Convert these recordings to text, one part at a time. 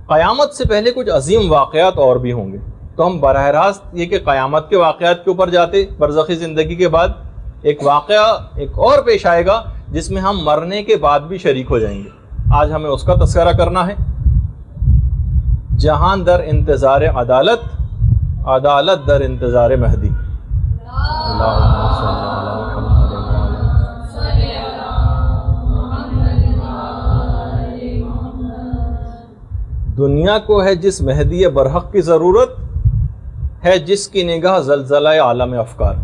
قیامت سے پہلے کچھ عظیم واقعات اور بھی ہوں گے، تو ہم براہ راست یہ کہ قیامت کے واقعات کے اوپر جاتے، برزخی زندگی کے بعد ایک واقعہ ایک اور پیش آئے گا جس میں ہم مرنے کے بعد بھی شریک ہو جائیں گے۔ آج ہمیں اس کا تذکرہ کرنا ہے۔ جہان در انتظار عدالت، عدالت در انتظار مہدی۔ اللہم صل علی محمد دنیا کو ہے جس مہدی برحق کی ضرورت، ہے جس کی نگاہ زلزلہ عالم افکار۔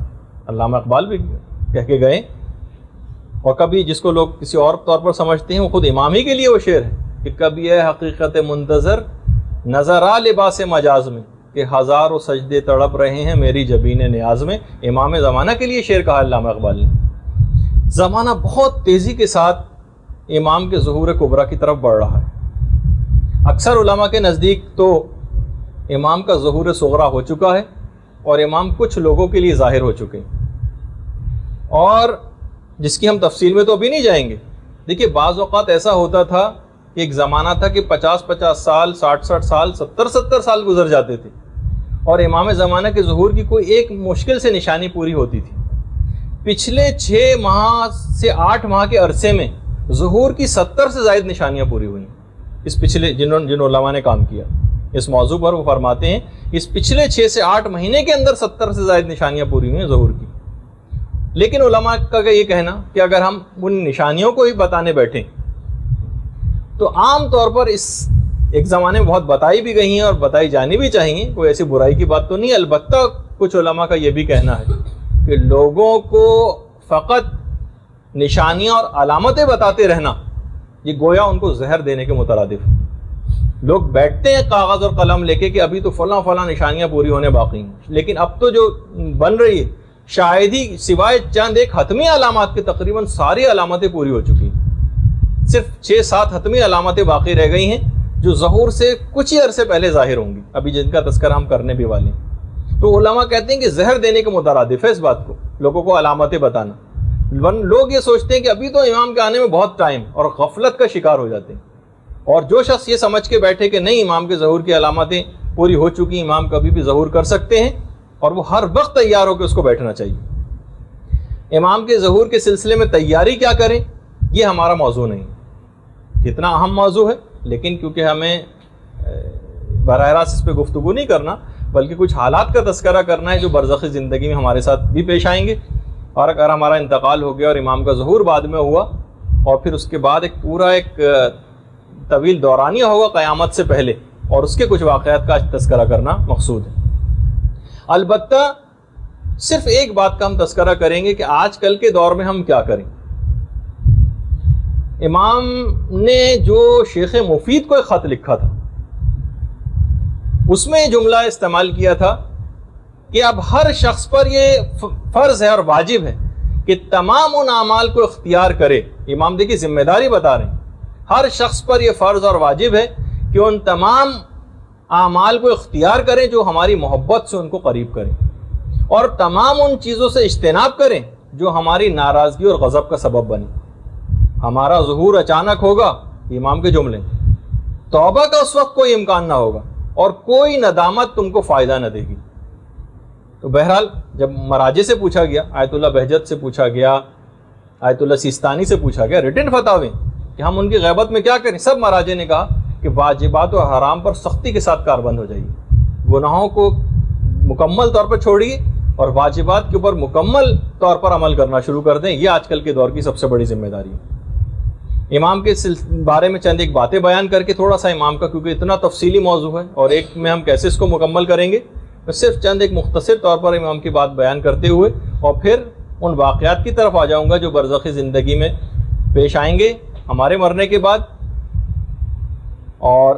علامہ اقبال بھی کہہ کے گئے، اور کبھی جس کو لوگ کسی اور طور پر سمجھتے ہیں وہ خود امام ہی کے لیے وہ شعر ہے کہ کبھی ہے حقیقت منتظر نظر آ لباس مجاز میں، کہ ہزاروں سجدے تڑپ رہے ہیں میری جبین نیاز میں۔ امام زمانہ کے لیے شعر کہا علامہ اقبال نے۔ زمانہ بہت تیزی کے ساتھ امام کے ظہور کبریٰ کی طرف بڑھ رہا ہے۔ اکثر علماء کے نزدیک تو امام کا ظہور صغریٰ ہو چکا ہے، اور امام کچھ لوگوں کے لیے ظاہر ہو چکے ہیں، اور جس کی ہم تفصیل میں تو ابھی نہیں جائیں گے۔ دیکھیے بعض اوقات ایسا ہوتا تھا کہ ایک زمانہ تھا کہ 50 سال، 60 سال، 70 سال گزر جاتے تھے، اور امام زمانہ کے ظہور کی کوئی ایک مشکل سے نشانی پوری ہوتی تھی۔ پچھلے 6 ماہ سے 8 ماہ کے عرصے میں ظہور کی 70 سے زائد نشانیاں پوری ہوئیں۔ اس پچھلے جن علماء نے کام کیا اس موضوع پر، وہ فرماتے ہیں اس پچھلے 6 سے 8 مہینے کے اندر 70 سے زائد نشانیاں پوری ہوئی ہیں ظہور کی۔ لیکن علماء کا یہ کہنا کہ اگر ہم ان نشانیوں کو ہی بتانے بیٹھیں تو عام طور پر اس ایک زمانے میں بہت بتائی بھی گئی ہیں اور بتائی جانی بھی چاہیے، کوئی ایسی برائی کی بات تو نہیں۔ البتہ کچھ علماء کا یہ بھی کہنا ہے کہ لوگوں کو فقط نشانیاں اور علامتیں بتاتے رہنا یہ گویا ان کو زہر دینے کے مترادف ہے۔ لوگ بیٹھتے ہیں کاغذ اور قلم لے کے کہ ابھی تو فلاں فلاں نشانیاں پوری ہونے باقی ہیں، لیکن اب تو جو بن رہی ہے شاید ہی سوائے چند ایک حتمی علامات کے تقریباً ساری علامتیں پوری ہو چکی ہیں۔ صرف 6-7 حتمی علامتیں باقی رہ گئی ہیں جو ظہور سے کچھ ہی عرصے پہلے ظاہر ہوں گی، ابھی جن کا تذکرہ ہم کرنے بھی والے ہیں۔ تو علماء کہتے ہیں کہ زہر دینے کے مترادف ہے اس بات کو، لوگوں کو علامتیں بتانا۔ لوگ یہ سوچتے ہیں کہ ابھی تو امام کے آنے میں بہت ٹائم، اور غفلت کا شکار ہو جاتے ہیں۔ اور جو شخص یہ سمجھ کے بیٹھے کہ نہیں امام کے ظہور کی علامتیں پوری ہو چکی، امام کبھی بھی ظہور کر سکتے ہیں، اور وہ ہر وقت تیار ہو کے اس کو بیٹھنا چاہیے۔ امام کے ظہور کے سلسلے میں تیاری کیا کریں یہ ہمارا موضوع نہیں، کتنا اہم موضوع ہے، لیکن کیونکہ ہمیں براہ راست اس پہ گفتگو نہیں کرنا بلکہ کچھ حالات کا تذکرہ کرنا ہے جو برزخی زندگی میں ہمارے ساتھ بھی پیش آئیں گے۔ اور اگر ہمارا انتقال ہو گیا اور امام کا ظہور بعد میں ہوا، اور پھر اس کے بعد ایک پورا ایک طویل دورانیہ ہوگا قیامت سے پہلے، اور اس کے کچھ واقعات کا تذکرہ کرنا مقصود ہے۔ البتہ صرف ایک بات کا ہم تذکرہ کریں گے کہ آج کل کے دور میں ہم کیا کریں۔ امام نے جو شیخ مفید کو ایک خط لکھا تھا اس میں یہ جملہ استعمال کیا تھا کہ اب ہر شخص پر یہ فرض ہے اور واجب ہے کہ تمام ان اعمال کو اختیار کرے۔ امام دیکھیے ذمہ داری بتا رہے ہیں، ہر شخص پر یہ فرض اور واجب ہے کہ ان تمام اعمال کو اختیار کریں جو ہماری محبت سے ان کو قریب کریں، اور تمام ان چیزوں سے اجتناب کریں جو ہماری ناراضگی اور غضب کا سبب بنے۔ ہمارا ظہور اچانک ہوگا، امام کے جملے، توبہ کا اس وقت کوئی امکان نہ ہوگا، اور کوئی ندامت تم کو فائدہ نہ دے گی۔ تو بہرحال جب مراجع سے پوچھا گیا، آیت اللہ بہجت سے پوچھا گیا، آیت اللہ سیستانی سے پوچھا گیا ریٹن فتاوی کہ ہم ان کی غیبت میں کیا کریں، سب مراجع نے کہا کہ واجبات و حرام پر سختی کے ساتھ کاربند ہو جائیے، گناہوں کو مکمل طور پر چھوڑیے اور واجبات کے اوپر مکمل طور پر عمل کرنا شروع کر دیں۔ یہ آج کل کے دور کی سب سے بڑی ذمہ داری ہے۔ امام کے بارے میں چند ایک باتیں بیان کر کے تھوڑا سا امام کا، کیونکہ اتنا تفصیلی موضوع ہے اور ایک میں ہم کیسے اس کو مکمل کریں گے، میں صرف چند ایک مختصر طور پر امام کی بات بیان کرتے ہوئے اور پھر ان واقعات کی طرف آ جاؤں گا جو برزخی زندگی میں پیش آئیں گے ہمارے مرنے کے بعد، اور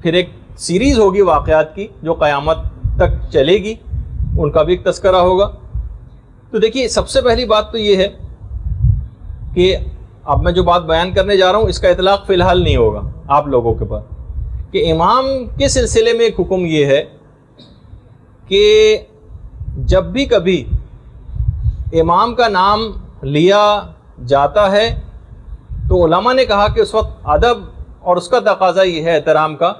پھر ایک سیریز ہوگی واقعات کی جو قیامت تک چلے گی، ان کا بھی ایک تذکرہ ہوگا۔ تو دیکھیے سب سے پہلی بات تو یہ ہے کہ اب میں جو بات بیان کرنے جا رہا ہوں اس کا اطلاق فی الحال نہیں ہوگا آپ لوگوں کے پاس، کہ امام کے سلسلے میں ایک حکم یہ ہے کہ جب بھی کبھی امام کا نام لیا جاتا ہے تو علماء نے کہا کہ اس وقت ادب اور اس کا تقاضا یہ ہے احترام کا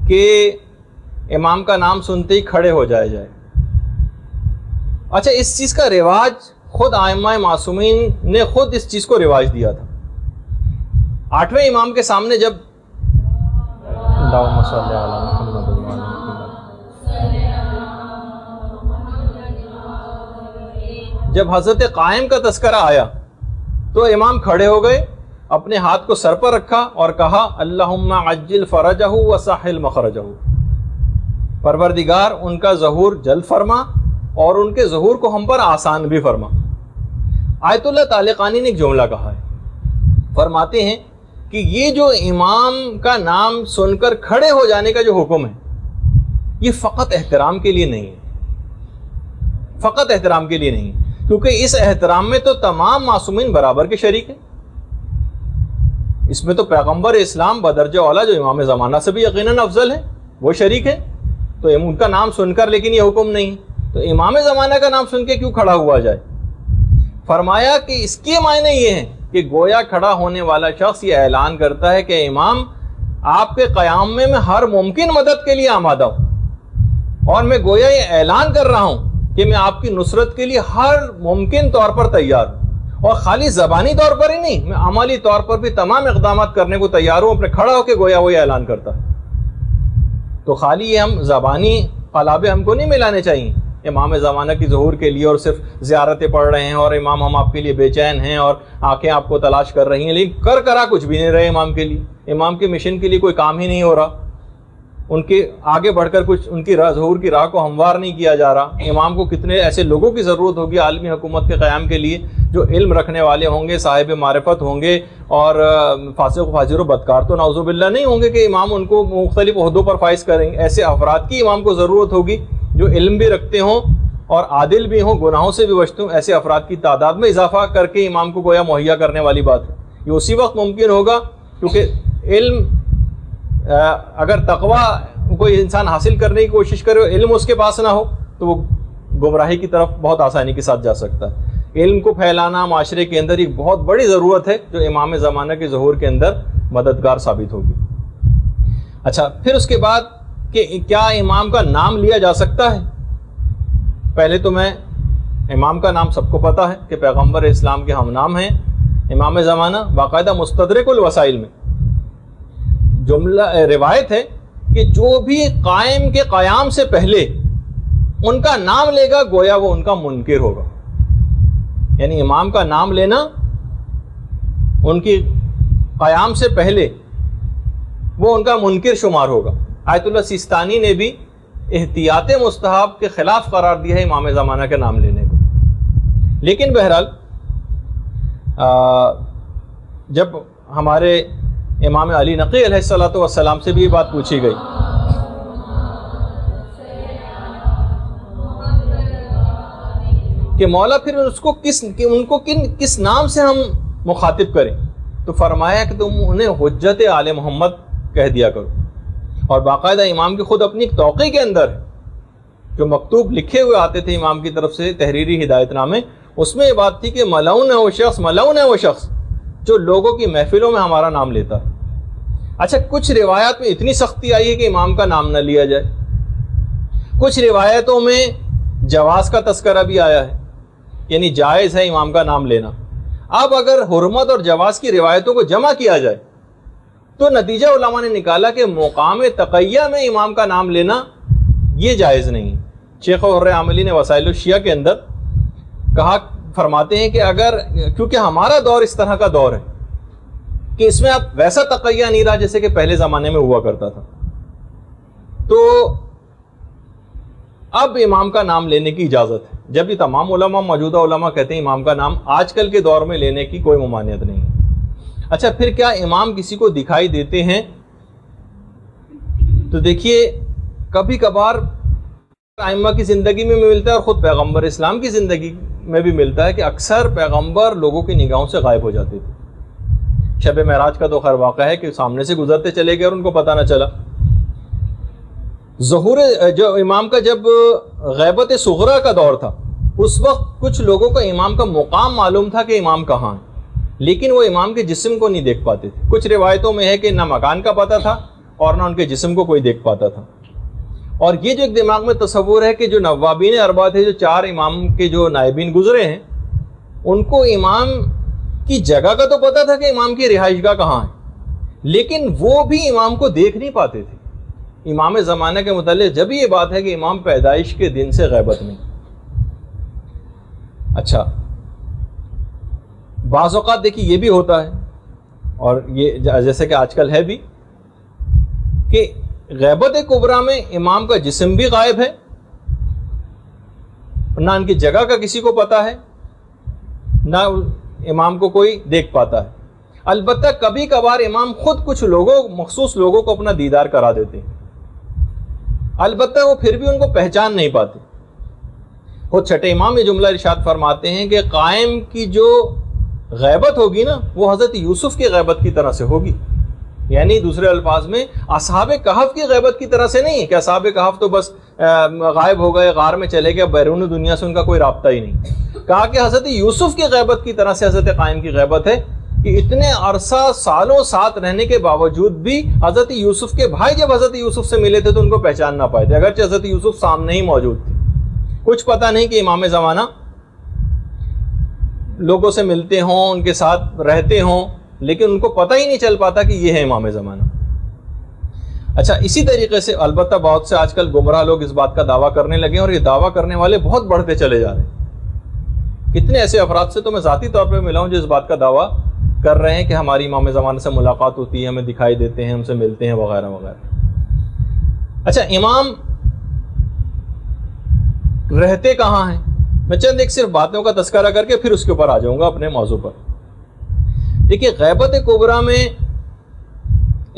کہ امام کا نام سنتے ہی کھڑے ہو جائے. اچھا اس چیز کا رواج خود ائمہ معصومین نے خود اس چیز کو رواج دیا تھا. 8ویں امام کے سامنے جب اللہم صلی علی محمد جب حضرت قائم کا تذکرہ آیا تو امام کھڑے ہو گئے, اپنے ہاتھ کو سر پر رکھا اور کہا اللہم عجل فرجہ وسہل مخرجہ, پروردگار ان کا ظہور جلد فرما اور ان کے ظہور کو ہم پر آسان بھی فرما. آیت اللہ طالقانی نے ایک جملہ کہا ہے, فرماتے ہیں کہ یہ جو امام کا نام سن کر کھڑے ہو جانے کا جو حکم ہے یہ فقط احترام کے لیے نہیں ہے, فقط احترام کے لیے نہیں, کیونکہ اس احترام میں تو تمام معصومین برابر کے شریک ہیں. اس میں تو پیغمبر اسلام بدرجہ اولیٰ جو امام زمانہ سے بھی یقیناً افضل ہے وہ شریک ہے, تو ان کا نام سن کر لیکن یہ حکم نہیں, تو امام زمانہ کا نام سن کے کیوں کھڑا ہوا جائے. فرمایا کہ اس کے معنی یہ ہیں کہ گویا کھڑا ہونے والا شخص یہ اعلان کرتا ہے کہ امام آپ کے قیام میں ہر ممکن مدد کے لیے آمادہ ہوں, اور میں گویا یہ اعلان کر رہا ہوں کہ میں آپ کی نصرت کے لیے ہر ممکن طور پر تیار ہوں, اور خالی زبانی طور پر ہی نہیں, میں عملی طور پر بھی تمام اقدامات کرنے کو تیار ہوں. اپنے کھڑا ہو کے گویا وہ یہ اعلان کرتا ہے. تو خالی یہ ہم زبانی قلابے ہم کو نہیں ملانے چاہیے امام زمانہ کی ظہور کے لیے, اور صرف زیارتیں پڑھ رہے ہیں اور امام ہم آپ کے لیے بے چین ہیں اور آنکھیں آپ کو تلاش کر رہی ہیں, لیکن کرا کچھ بھی نہیں رہے امام کے لیے. امام کے مشن کے لیے کوئی کام ہی نہیں ہو رہا, ان کے آگے بڑھ کر کچھ ان کی ظہور کی راہ کو ہموار نہیں کیا جا رہا. امام کو کتنے ایسے لوگوں کی ضرورت ہوگی عالمی حکومت کے قیام کے لیے جو علم رکھنے والے ہوں گے, صاحب معرفت ہوں گے, اور فاسق و فاجر و بدکار تو نعوذ باللہ نہیں ہوں گے کہ امام ان کو مختلف عہدوں پر فائز کریں گے. ایسے افراد کی امام کو ضرورت ہوگی جو علم بھی رکھتے ہوں اور عادل بھی ہوں, گناہوں سے بھی بچتے ہوں. ایسے افراد کی تعداد میں اضافہ کر کے امام کو گویا مہیا کرنے والی بات ہے. یہ اسی وقت ممکن ہوگا کیونکہ علم, اگر تقوی کوئی انسان حاصل کرنے کی کوشش کرے اور علم اس کے پاس نہ ہو تو وہ گمراہی کی طرف بہت آسانی کے ساتھ جا سکتا ہے. علم کو پھیلانا معاشرے کے اندر ایک بہت بڑی ضرورت ہے جو امام زمانہ کے ظہور کے اندر مددگار ثابت ہوگی. اچھا پھر اس کے بعد کہ کیا امام کا نام لیا جا سکتا ہے. پہلے تو میں امام کا نام سب کو پتہ ہے کہ پیغمبر اسلام کے ہم نام ہیں امام زمانہ. باقاعدہ مستدرک الوسائل میں جملہ روایت ہے کہ جو بھی قائم کے قیام سے پہلے ان کا نام لے گا گویا وہ ان کا منکر ہوگا. یعنی امام کا نام لینا ان کی قیام سے پہلے وہ ان کا منکر شمار ہوگا. آیت اللہ سیستانی نے بھی احتیاط مستحب کے خلاف قرار دیا ہے امام زمانہ کے نام لینے کو. لیکن بہرحال جب ہمارے امام علی نقی علیہ الصلوۃ والسلام سے بھی یہ بات پوچھی گئی کہ مولا پھر اس کو کس نام سے ہم مخاطب کریں, تو فرمایا کہ تم انہیں حجت آل محمد کہہ دیا کرو. اور باقاعدہ امام کی خود اپنی ایک توقیع کے اندر جو مکتوب لکھے ہوئے آتے تھے امام کی طرف سے تحریری ہدایت نامے, اس میں یہ بات تھی کہ ملعون ہے وہ شخص جو لوگوں کی محفلوں میں ہمارا نام لیتا ہے. اچھا کچھ روایات میں اتنی سختی آئی ہے کہ امام کا نام نہ لیا جائے, کچھ روایتوں میں جواز کا تذکرہ بھی آیا ہے, یعنی جائز ہے امام کا نام لینا. اب اگر حرمت اور جواز کی روایتوں کو جمع کیا جائے تو نتیجہ علماء نے نکالا کہ مقام تقیہ میں امام کا نام لینا یہ جائز نہیں. شیخ حر عاملی نے وسائل الشیعہ کے اندر کہا, فرماتے ہیں کہ اگر کیونکہ ہمارا دور اس طرح کا دور ہے کہ اس میں اب ویسا تقیہ نہیں رہا جیسے کہ پہلے زمانے میں ہوا کرتا تھا, تو اب امام کا نام لینے کی اجازت ہے. جب یہ تمام علماء موجودہ علماء کہتے ہیں امام کا نام آج کل کے دور میں لینے کی کوئی ممانعت نہیں ہے. اچھا پھر کیا امام کسی کو دکھائی دیتے ہیں؟ تو دیکھیے کبھی کبھار ائمہ کی زندگی میں ملتا ہے اور خود پیغمبر اسلام کی زندگی میں بھی ملتا ہے کہ اکثر پیغمبر لوگوں کی نگاہوں سے غائب ہو جاتے تھے. شب معراج کا تو خیر واقعہ ہے کہ سامنے سے گزرتے چلے گئے اور ان کو پتہ نہ چلا. ظہور جو امام کا جب غیبت صغرا کا دور تھا اس وقت کچھ لوگوں کو امام کا مقام معلوم تھا کہ امام کہاں ہے, لیکن وہ امام کے جسم کو نہیں دیکھ پاتے تھے. کچھ روایتوں میں ہے کہ نہ مکان کا پتہ تھا اور نہ ان کے جسم کو کوئی دیکھ پاتا تھا. اور یہ جو ایک دماغ میں تصور ہے کہ جو نوابین اربعہ تھے, جو 4 امام کے جو نائبین گزرے ہیں, ان کو امام کی جگہ کا تو پتہ تھا کہ امام کی رہائش گاہ کہاں ہے, لیکن وہ بھی امام کو دیکھ نہیں پاتے تھے. امام زمانہ کے متعلق جب یہ بات ہے کہ امام پیدائش کے دن سے غیبت میں. اچھا, بعض اوقات دیکھیے یہ بھی ہوتا ہے, اور یہ جیسے کہ آج کل ہے بھی, کہ غیبت کبریٰ میں امام کا جسم بھی غائب ہے, نہ ان کی جگہ کا کسی کو پتہ ہے, نہ امام کو کوئی دیکھ پاتا ہے. البتہ کبھی کبھار امام خود کچھ مخصوص لوگوں کو اپنا دیدار کرا دیتے ہیں, البتہ وہ پھر بھی ان کو پہچان نہیں پاتے. خود چھٹے امام یہ جملہ ارشاد فرماتے ہیں کہ قائم کی جو غیبت ہوگی نا, وہ حضرت یوسف کی غیبت کی طرح سے ہوگی. یعنی دوسرے الفاظ میں اصحاب کہف کی غیبت کی طرح سے نہیں ہے کہ اصحاب کہف تو بس غائب ہو گئے, غار میں چلے گئے, بیرون دنیا سے ان کا کوئی رابطہ ہی نہیں. کہا کہ حضرت یوسف کی غیبت کی طرح سے حضرت قائم کی غیبت ہے, کہ اتنے عرصہ سالوں ساتھ رہنے کے باوجود بھی حضرت یوسف کے بھائی جب حضرت یوسف سے ملے تھے تو ان کو پہچان نہ پائے تھے, اگرچہ حضرت یوسف سامنے ہی موجود تھے. کچھ پتہ نہیں کہ امام زمانہ لوگوں سے ملتے ہوں, ان کے ساتھ رہتے ہوں, لیکن ان کو پتہ ہی نہیں چل پاتا کہ یہ ہے امام زمانہ. اچھا, اسی طریقے سے البتہ بہت سے آج کل گمراہ لوگ اس بات کا دعویٰ کرنے لگے ہیں, اور یہ دعویٰ کرنے والے بہت بڑھتے چلے جا رہے ہیں. کتنے ایسے افراد سے تو میں ذاتی طور پہ ملا ہوں جو اس بات کا دعویٰ کر رہے ہیں کہ ہماری امام زمانہ سے ملاقات ہوتی ہے, ہمیں دکھائی دیتے ہیں, ہم سے ملتے ہیں وغیرہ وغیرہ. اچھا, امام رہتے کہاں ہیں؟ میں چند ایک صرف باتوں کا تذکرہ کر کے پھر اس کے اوپر آ جاؤں گا اپنے موضوع پر. دیکھیے, غیبت کبریٰ میں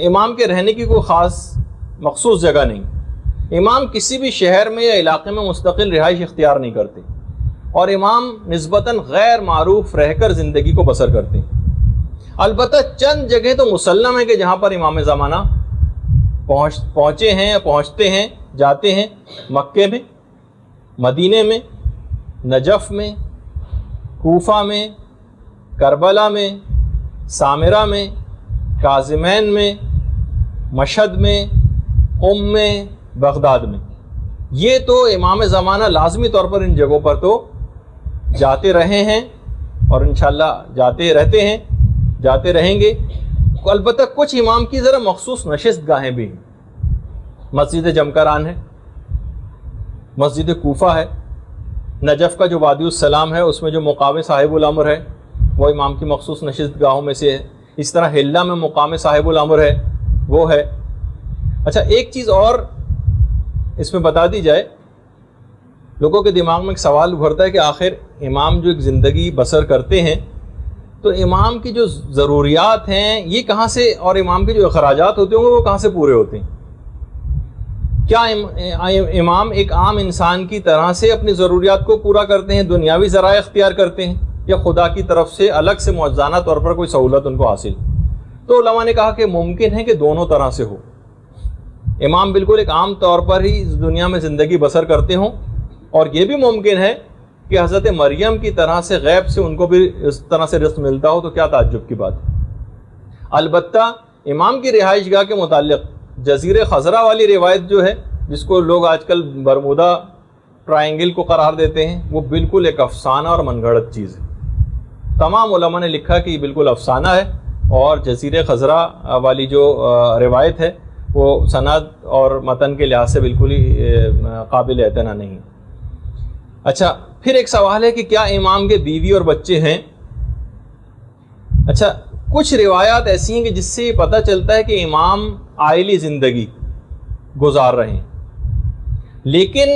امام کے رہنے کی کوئی خاص مخصوص جگہ نہیں. امام کسی بھی شہر میں یا علاقے میں مستقل رہائش اختیار نہیں کرتے, اور امام نسبتاً غیر معروف رہ کر زندگی کو بسر کرتے ہیں. البتہ چند جگہ تو مسلم ہے کہ جہاں پر امام زمانہ پہنچے ہیں, پہنچتے ہیں, جاتے ہیں. مکے میں, مدینے میں, نجف میں, کوفہ میں, کربلا میں, سامرہ میں, کاظمین میں, مشہد میں, قم میں, بغداد میں. یہ تو امام زمانہ لازمی طور پر ان جگہوں پر تو جاتے رہے ہیں, اور انشاءاللہ جاتے رہتے ہیں, جاتے رہیں گے. البتہ کچھ امام کی ذرا مخصوص نشست گاہیں بھی ہیں. مسجد جمکران ہے, مسجد کوفہ ہے, نجف کا جو وادی السلام ہے اس میں جو مقام صاحب الامر ہے وہ امام کی مخصوص نشست گاہوں میں سے ہے. اس طرح حلہ میں مقام صاحب الامر ہے, وہ ہے. اچھا, ایک چیز اور اس میں بتا دی جائے, لوگوں کے دماغ میں ایک سوال ابھرتا ہے کہ آخر امام جو ایک زندگی بسر کرتے ہیں تو امام کی جو ضروریات ہیں یہ کہاں سے, اور امام کے جو اخراجات ہوتے ہوں گے وہ کہاں سے پورے ہوتے ہیں؟ کیا امام ایک عام انسان کی طرح سے اپنی ضروریات کو پورا کرتے ہیں, دنیاوی ذرائع اختیار کرتے ہیں, یا خدا کی طرف سے الگ سے معجزانہ طور پر کوئی سہولت ان کو حاصل؟ تو علماء نے کہا کہ ممکن ہے کہ دونوں طرح سے ہو. امام بالکل ایک عام طور پر ہی اس دنیا میں زندگی بسر کرتے ہوں, اور یہ بھی ممکن ہے کہ حضرت مریم کی طرح سے غیب سے ان کو بھی اس طرح سے رزق ملتا ہو, تو کیا تعجب کی بات ہے. البتہ امام کی رہائش گاہ کے متعلق جزیرے خضرہ والی روایت جو ہے, جس کو لوگ آج کل برمودا ٹرائنگل کو قرار دیتے ہیں, وہ بالکل ایک افسانہ اور من گھڑت چیز ہے. تمام علماء نے لکھا کہ یہ بالکل افسانہ ہے, اور جزیرے خضرہ والی جو روایت ہے وہ سند اور متن کے لحاظ سے بالکل ہی قابل اعتنا نہیں. اچھا, پھر ایک سوال ہے کہ کیا امام کے بیوی اور بچے ہیں؟ اچھا, کچھ روایات ایسی ہیں کہ جس سے یہ پتہ چلتا ہے کہ امام عائلی زندگی گزار رہے ہیں, لیکن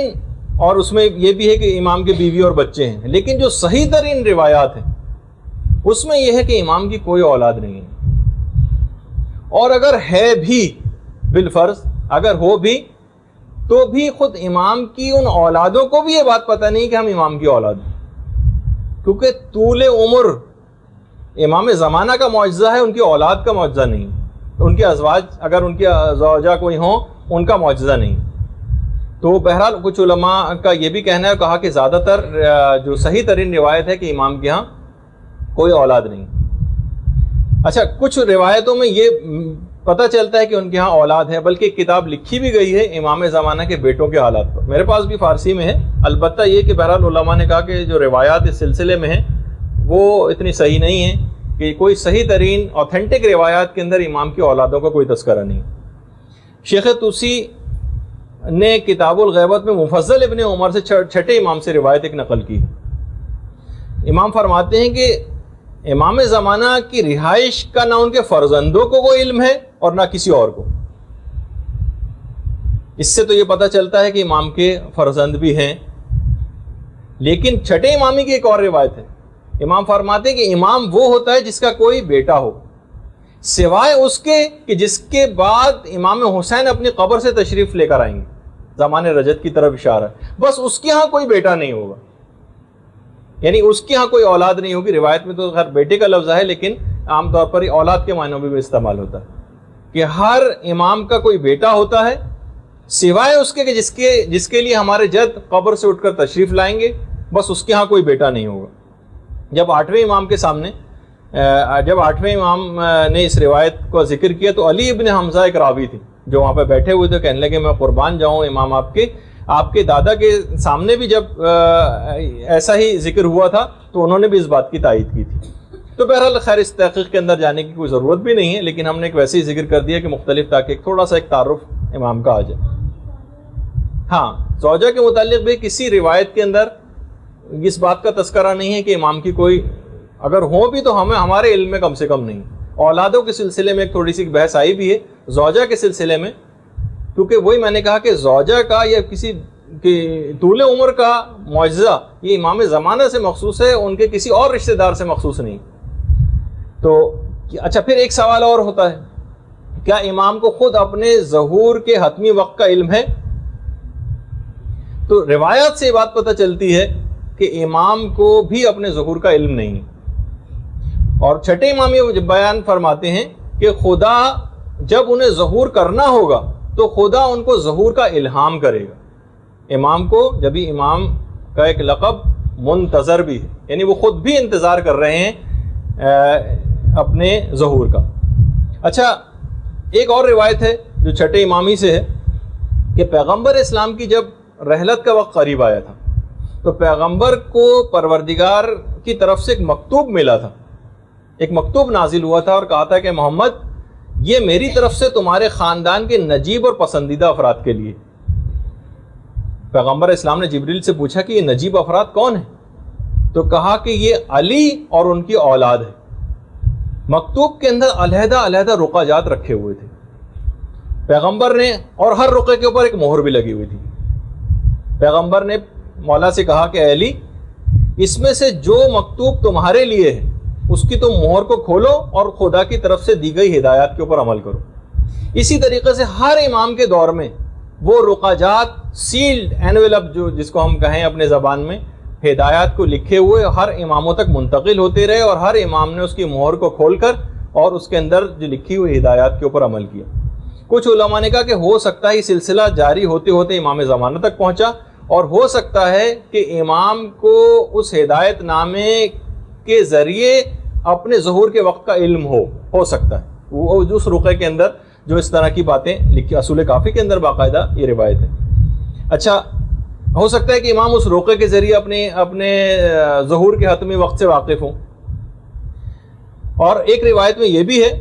اور اس میں یہ بھی ہے کہ امام کے بیوی اور بچے ہیں, لیکن جو صحیح ترین روایات ہیں اس میں یہ ہے کہ امام کی کوئی اولاد نہیں ہے, اور اگر ہے بھی بالفرض اگر ہو بھی تو بھی خود امام کی ان اولادوں کو بھی یہ بات پتہ نہیں کہ ہم امام کی اولاد ہیں, کیونکہ طول عمر امام زمانہ کا معجزہ ہے, ان کی اولاد کا معجزہ نہیں. ان کے ازواج اگر ان کی زوجہ کوئی ہوں ان کا معجزہ نہیں. تو بہرحال کچھ علماء کا یہ بھی کہنا ہے, کہا کہ زیادہ تر جو صحیح ترین روایت ہے کہ امام کے ہاں کوئی اولاد نہیں. اچھا کچھ روایتوں میں یہ پتہ چلتا ہے کہ ان کے ہاں اولاد ہے، بلکہ ایک کتاب لکھی بھی گئی ہے امام زمانہ کے بیٹوں کے حالات پر، میرے پاس بھی فارسی میں ہے، البتہ یہ کہ بہرحال علماء نے کہا کہ جو روایات اس سلسلے میں ہیں وہ اتنی صحیح نہیں ہیں، کہ کوئی صحیح ترین اوتھینٹک روایات کے اندر امام کی اولادوں کا کوئی تذکرہ نہیں۔ شیخ طوسی نے کتاب الغیبت میں مفضل ابن عمر سے چھٹے امام سے روایت ایک نقل کی۔ امام فرماتے ہیں کہ امام زمانہ کی رہائش کا نہ ان کے فرزندوں کو وہ علم ہے اور نہ کسی اور کو۔ اس سے تو یہ پتہ چلتا ہے کہ امام کے فرزند بھی ہیں، لیکن چھٹے امامی کی ایک اور روایت ہے۔ امام فرماتے ہیں کہ امام وہ ہوتا ہے جس کا کوئی بیٹا ہو، سوائے اس کے کہ جس کے بعد امام حسین اپنی قبر سے تشریف لے کر آئیں گے، زمان رجت کی طرف اشارہ، بس اس کے ہاں کوئی بیٹا نہیں ہوگا، یعنی اس کے ہاں کوئی اولاد نہیں ہوگی۔ روایت میں تو خیر بیٹے کا لفظ ہے، لیکن عام طور پر اولاد کے معنوں میں بھی استعمال ہوتا ہے کہ ہر امام کا کوئی بیٹا ہوتا ہے سوائے اس کے کہ جس کے لیے ہمارے جد قبر سے اٹھ کر تشریف لائیں گے، بس اس کے ہاں کوئی بیٹا نہیں ہوگا۔ جب آٹھویں امام نے اس روایت کو ذکر کیا تو علی ابن حمزہ ایک راوی تھی جو وہاں پہ بیٹھے ہوئے تھے، کہنے لگے میں قربان جاؤں امام آپ کے دادا کے سامنے بھی جب ایسا ہی ذکر ہوا تھا تو انہوں نے بھی اس بات کی تائید کی تھی۔ تو بہرحال خیر اس تحقیق کے اندر جانے کی کوئی ضرورت بھی نہیں ہے، لیکن ہم نے ایک ویسے ہی ذکر کر دیا کہ مختلف تاکہ تھوڑا سا ایک تعارف امام کا آ جائے۔ ہاں زوجہ کے متعلق بھی کسی روایت کے اندر اس بات کا تذکرہ نہیں ہے کہ امام کی کوئی اگر ہوں بھی تو ہمارے علم میں کم سے کم نہیں۔ اولادوں کے سلسلے میں ایک تھوڑی سی بحث آئی بھی ہے، زوجہ کے سلسلے میں، کیونکہ وہی میں نے کہا کہ زوجہ کا یا کسی طول عمر کا معجزہ یہ امام زمانہ سے مخصوص ہے، ان کے کسی اور رشتہ دار سے مخصوص نہیں۔ تو اچھا پھر ایک سوال اور ہوتا ہے، کیا امام کو خود اپنے ظہور کے حتمی وقت کا علم ہے؟ تو روایات سے یہ بات پتہ چلتی ہے کہ امام کو بھی اپنے ظہور کا علم نہیں۔ اور چھٹے امام یہ بیان فرماتے ہیں کہ خدا جب انہیں ظہور کرنا ہوگا تو خدا ان کو ظہور کا الہام کرے گا۔ امام کو جبھی امام کا ایک لقب منتظر بھی ہے، یعنی وہ خود بھی انتظار کر رہے ہیں اپنے ظہور کا۔ اچھا ایک اور روایت ہے جو چھٹے امامی سے ہے کہ پیغمبر اسلام کی جب رحلت کا وقت قریب آیا تھا تو پیغمبر کو پروردگار کی طرف سے ایک مکتوب ملا تھا، ایک مکتوب نازل ہوا تھا اور کہا تھا کہ محمد یہ میری طرف سے تمہارے خاندان کے نجیب اور پسندیدہ افراد کے لیے۔ پیغمبر اسلام نے جبریل سے پوچھا کہ یہ نجیب افراد کون ہیں؟ تو کہا کہ یہ علی اور ان کی اولاد ہے۔ مکتوب کے اندر علیحدہ علیحدہ رقعہ جات رکھے ہوئے تھے پیغمبر نے، اور ہر رقعے کے اوپر ایک مہر بھی لگی ہوئی تھی۔ پیغمبر نے مولا سے کہا کہ علی اس میں سے جو مکتوب تمہارے لیے ہے اس کی تم مہر کو کھولو اور خدا کی طرف سے دی گئی ہدایات کے اوپر عمل کرو۔ اسی طریقے سے ہر امام کے دور میں وہ رقعجات سیلڈ اینویلپ جس کو ہم کہیں اپنے زبان میں، ہدایات کو لکھے ہوئے ہر اماموں تک منتقل ہوتے رہے اور ہر امام نے اس کی مہر کو کھول کر اور اس کے اندر جو لکھی ہوئی ہدایات کے اوپر عمل کیا۔ کچھ علماء نے کہا کہ ہو سکتا ہے یہ سلسلہ جاری ہوتے ہوتے امام زمانہ تک پہنچا، اور ہو سکتا ہے کہ امام کو اس ہدایت نامے کے ذریعے اپنے ظہور کے وقت کا علم ہو سکتا ہے، وہ اس رقعے کے اندر جو اس طرح کی باتیں لکھی، اصول کافی کے اندر باقاعدہ یہ روایت ہے۔ اچھا ہو سکتا ہے کہ امام اس رقعے کے ذریعے اپنے ظہور کے حتمی وقت سے واقف ہوں۔ اور ایک روایت میں یہ بھی ہے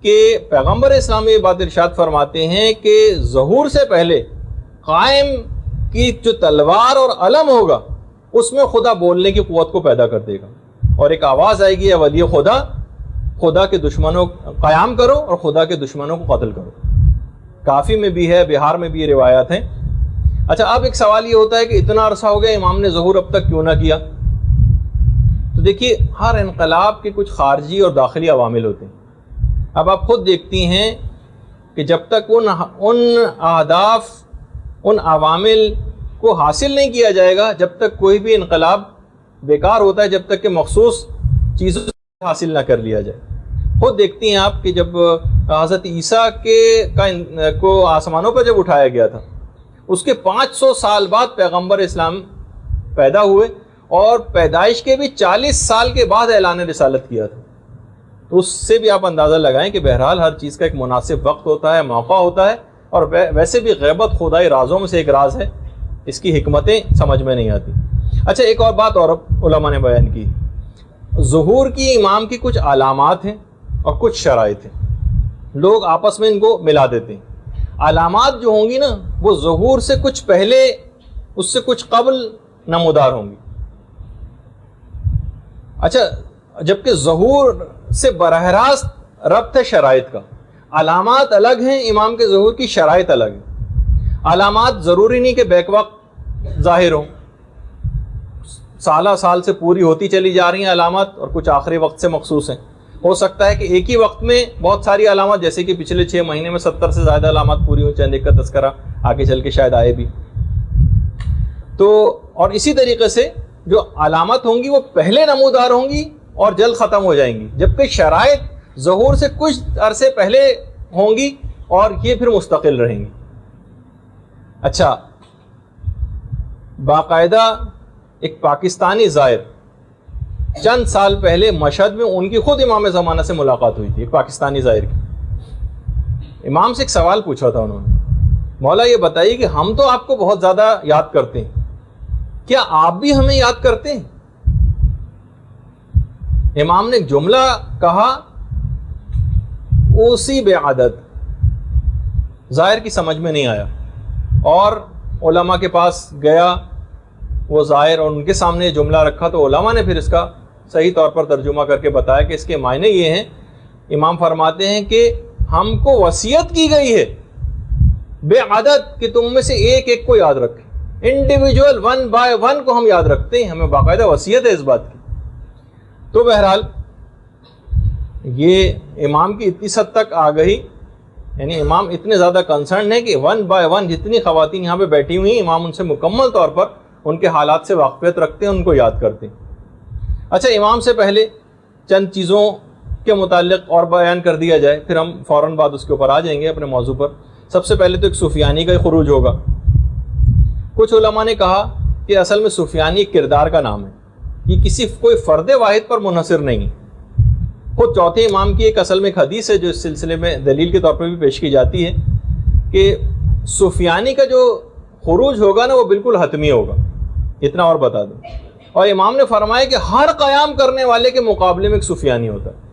کہ پیغمبر اسلام یہ بات ارشاد فرماتے ہیں کہ ظہور سے پہلے قائم کی جو تلوار اور علم ہوگا اس میں خدا بولنے کی قوت کو پیدا کر دے گا، اور ایک آواز آئے گی، اے ولی خدا کے دشمنوں قیام کرو اور خدا کے دشمنوں کو قتل کرو۔ کافی میں بھی ہے، بہار میں بھی یہ روایات ہیں۔ اچھا اب ایک سوال یہ ہوتا ہے کہ اتنا عرصہ ہو گیا امام نے ظہور اب تک کیوں نہ کیا؟ تو دیکھیے ہر انقلاب کے کچھ خارجی اور داخلی عوامل ہوتے ہیں۔ اب آپ خود دیکھتی ہیں کہ جب تک ان اہداف، ان عوامل کو حاصل نہیں کیا جائے گا، جب تک کوئی بھی انقلاب بیکار ہوتا ہے، جب تک کہ مخصوص چیزوں سے حاصل نہ کر لیا جائے۔ خود دیکھتی ہیں آپ کہ جب حضرت عیسیٰ کو آسمانوں پر جب اٹھایا گیا تھا، اس کے 500 سال بعد پیغمبر اسلام پیدا ہوئے، اور پیدائش کے بھی 40 سال کے بعد اعلان رسالت کیا تھا۔ تو اس سے بھی آپ اندازہ لگائیں کہ بہرحال ہر چیز کا ایک مناسب وقت ہوتا ہے، موقع ہوتا ہے، اور ویسے بھی غیبت خدائی رازوں میں سے ایک راز ہے، اس کی حکمتیں سمجھ میں نہیں آتی۔ اچھا، ایک اور بات اور علماء نے بیان کی، ظہور کی امام کی کچھ علامات ہیں اور کچھ شرائط ہیں، لوگ آپس میں ان کو ملا دیتے ہیں۔ علامات جو ہوں گی نا وہ ظہور سے کچھ پہلے، اس سے کچھ قبل نمودار ہوں گی۔ اچھا، جبکہ ظہور سے براہ راست ربط ہے شرائط کا، علامات الگ ہیں، امام کے ظہور کی شرائط الگ ہیں۔ علامات ضروری نہیں کہ بیک وقت ظاہر ہوں، سالہ سال سے پوری ہوتی چلی جا رہی ہیں علامات، اور کچھ آخری وقت سے مخصوص ہیں۔ ہو سکتا ہے کہ ایک ہی وقت میں بہت ساری علامات، جیسے کہ پچھلے 6 مہینے میں 70 سے زیادہ علامات پوری ہوئی، چند ایک کا تذکرہ آگے چل کے شاید آئے بھی۔ تو اور اسی طریقے سے جو علامات ہوں گی وہ پہلے نمودار ہوں گی اور جلد ختم ہو جائیں گی، جبکہ شرائط ظہور سے کچھ عرصے پہلے ہوں گی اور یہ پھر مستقل رہیں گی۔ اچھا، باقاعدہ ایک پاکستانی زائر چند سال پہلے مشہد میں ان کی خود امام زمانہ سے ملاقات ہوئی تھی، ایک پاکستانی زائر کی۔ امام سے ایک سوال پوچھا تھا انہوں نے، مولا یہ بتائیے کہ ہم تو آپ کو بہت زیادہ یاد کرتے ہیں، کیا آپ بھی ہمیں یاد کرتے ہیں؟ امام نے ایک جملہ کہا، اوسی بعدد، زائر کی سمجھ میں نہیں آیا، اور علماء کے پاس گیا وہ زائر اور ان کے سامنے جملہ رکھا، تو علماء نے پھر اس کا صحیح طور پر ترجمہ کر کے بتایا کہ اس کے معنی یہ ہیں۔ امام فرماتے ہیں کہ ہم کو وصیت کی گئی ہے بے عدد کہ تم میں سے ایک ایک کو یاد رکھے، انڈیویجول 1 by 1 کو ہم یاد رکھتے ہیں، ہمیں باقاعدہ وصیت ہے اس بات کی۔ تو بہرحال یہ امام کی اتنی حد تک آ گئی، یعنی امام اتنے زیادہ کنسرن ہے کہ 1 by 1 جتنی خواتین یہاں پہ بیٹھی ہوئی ہیں، امام ان سے مکمل طور پر ان کے حالات سے واقفیت رکھتے ہیں، ان کو یاد کرتے ہیں۔ اچھا، امام سے پہلے چند چیزوں کے متعلق اور بیان کر دیا جائے، پھر ہم فوراً بعد اس کے اوپر آ جائیں گے اپنے موضوع پر۔ سب سے پہلے تو ایک سفیانی کا خروج ہوگا۔ کچھ علماء نے کہا کہ اصل میں سفیانی ایک کردار کا نام ہے، یہ کسی کوئی فرد واحد پر منحصر نہیں۔ خود چوتھے امام کی ایک اصل میں ایک حدیث ہے جو اس سلسلے میں دلیل کے طور پر بھی پیش کی جاتی ہے کہ سفیانی کا جو خروج ہوگا نا وہ بالکل حتمی ہوگا، اتنا اور بتا دوں۔ اور امام نے فرمایا کہ ہر قیام کرنے والے کے مقابلے میں ایک سفیانی ہوتا ہے۔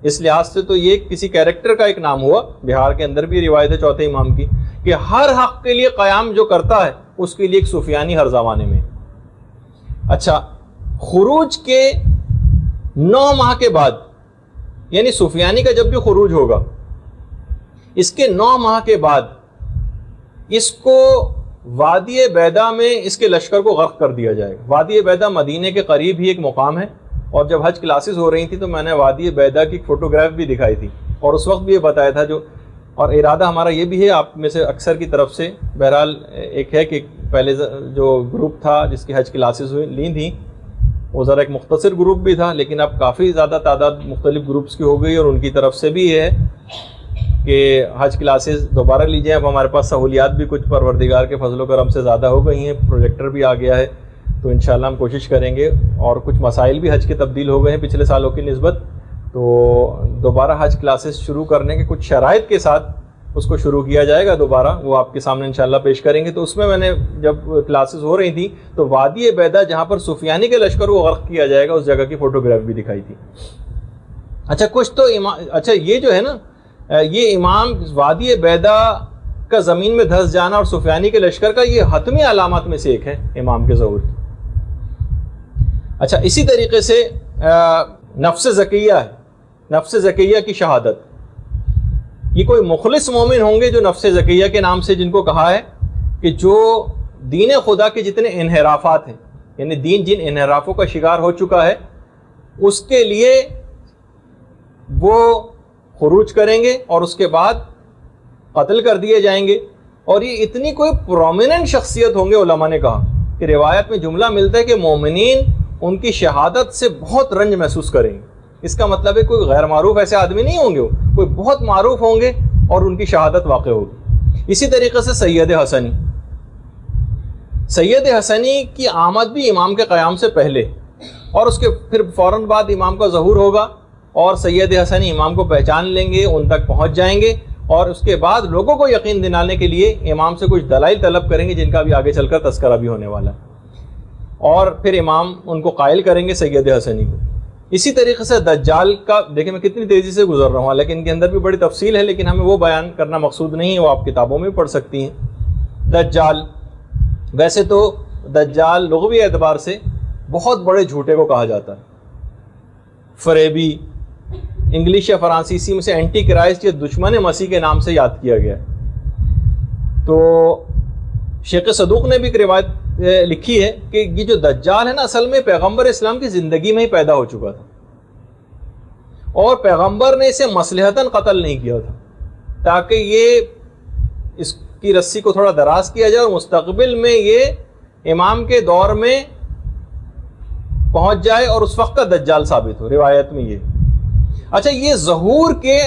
اس لحاظ سے تو یہ کسی کیریکٹر کا ایک نام ہوا۔ بہار کے اندر بھی روایت ہے چوتھے امام کی کہ ہر حق کے لیے قیام جو کرتا ہے اس کے لیے ایک سفیانی ہر زمانے میں۔ اچھا، خروج کے 9 ماہ کے بعد، یعنی سفیانی کا جب بھی خروج ہوگا اس کے 9 ماہ کے بعد اس کو وادی بیدا میں اس کے لشکر کو غرق کر دیا جائے گا۔ وادی بیدا مدینے کے قریب ہی ایک مقام ہے، اور جب حج کلاسز ہو رہی تھی تو میں نے وادی بیدا کی فوٹوگراف بھی دکھائی تھی، اور اس وقت بھی یہ بتایا تھا اور ارادہ ہمارا یہ بھی ہے آپ میں سے اکثر کی طرف سے، بہرحال ایک ہے کہ پہلے جو گروپ تھا جس کی حج کلاسز لی تھیں وہ ذرا ایک مختصر گروپ بھی تھا، لیکن اب کافی زیادہ تعداد مختلف گروپس کی ہو گئی، اور ان کی طرف سے بھی یہ ہے کہ حج کلاسز دوبارہ لی جائیں۔ اب ہمارے پاس سہولیات بھی کچھ پروردگار کے فضل و کرم سے زیادہ ہو گئی ہیں، پروجیکٹر بھی آ گیا ہے، تو انشاءاللہ ہم کوشش کریں گے، اور کچھ مسائل بھی حج کے تبدیل ہو گئے ہیں پچھلے سالوں کی نسبت، تو دوبارہ حج کلاسز شروع کرنے کے کچھ شرائط کے ساتھ اس کو شروع کیا جائے گا دوبارہ، وہ آپ کے سامنے انشاءاللہ پیش کریں گے۔ تو اس میں نے جب کلاسز ہو رہی تھیں تو وادی بیدا جہاں پر سفیانی کے لشکر کو غرق کیا جائے گا اس جگہ کی فوٹوگراف بھی دکھائی تھی۔ اچھا، کچھ تو اچھا یہ جو ہے نا، یہ امام وادی بیدا کا زمین میں دھس جانا اور سفیانی کے لشکر کا یہ حتمی علامات میں سے ایک ہے امام کے ظہور کی۔ اچھا، اسی طریقے سے نفس زکیہ ہے، نفس زکیہ کی شہادت۔ یہ کوئی مخلص مومن ہوں گے جو نفس زکیہ کے نام سے جن کو کہا ہے کہ جو دین خدا کے جتنے انحرافات ہیں، یعنی دین جن انحرافوں کا شکار ہو چکا ہے اس کے لیے وہ خروج کریں گے اور اس کے بعد قتل کر دیے جائیں گے۔ اور یہ اتنی کوئی پرومیننٹ شخصیت ہوں گے، علماء نے کہا کہ روایت میں جملہ ملتا ہے کہ مومنین ان کی شہادت سے بہت رنج محسوس کریں گے۔ اس کا مطلب ہے کوئی غیر معروف ایسے آدمی نہیں ہوں گے، وہ کوئی بہت معروف ہوں گے اور ان کی شہادت واقع ہوگی۔ اسی طریقے سے سید حسنی، سید حسنی کی آمد بھی امام کے قیام سے پہلے، اور اس کے پھر فوراً بعد امام کا ظہور ہوگا، اور سید حسنی امام کو پہچان لیں گے، ان تک پہنچ جائیں گے، اور اس کے بعد لوگوں کو یقین دلانے کے لیے امام سے کچھ دلائل طلب کریں گے جن کا بھی آگے چل کر تذکرہ بھی ہونے والا ہے، اور پھر امام ان کو قائل کریں گے سید حسنی کو۔ اسی طریقے سے دجال کا دیکھیں میں کتنی تیزی سے گزر رہا ہوں، لیکن ان کے اندر بھی بڑی تفصیل ہے، لیکن ہمیں وہ بیان کرنا مقصود نہیں ہے، وہ آپ کتابوں میں پڑھ سکتی ہیں۔ دجال، ویسے تو دجال لغوی اعتبار سے بہت بڑے جھوٹے کو کہا جاتا ہے، فریبی، انگلش یا فرانسیسی میں سے اینٹی کرائسٹ یا دشمن مسیح کے نام سے یاد کیا گیا ہے۔ تو شیخ صدوق نے بھی ایک روایت لکھی ہے کہ یہ جو دجال ہے نا، اصل میں پیغمبر اسلام کی زندگی میں ہی پیدا ہو چکا تھا، اور پیغمبر نے اسے مصلحتاً قتل نہیں کیا تھا تاکہ یہ اس کی رسی کو تھوڑا دراز کیا جائے اور مستقبل میں یہ امام کے دور میں پہنچ جائے اور اس وقت کا دجال ثابت ہو، روایت میں یہ۔ اچھا، یہ ظہور کے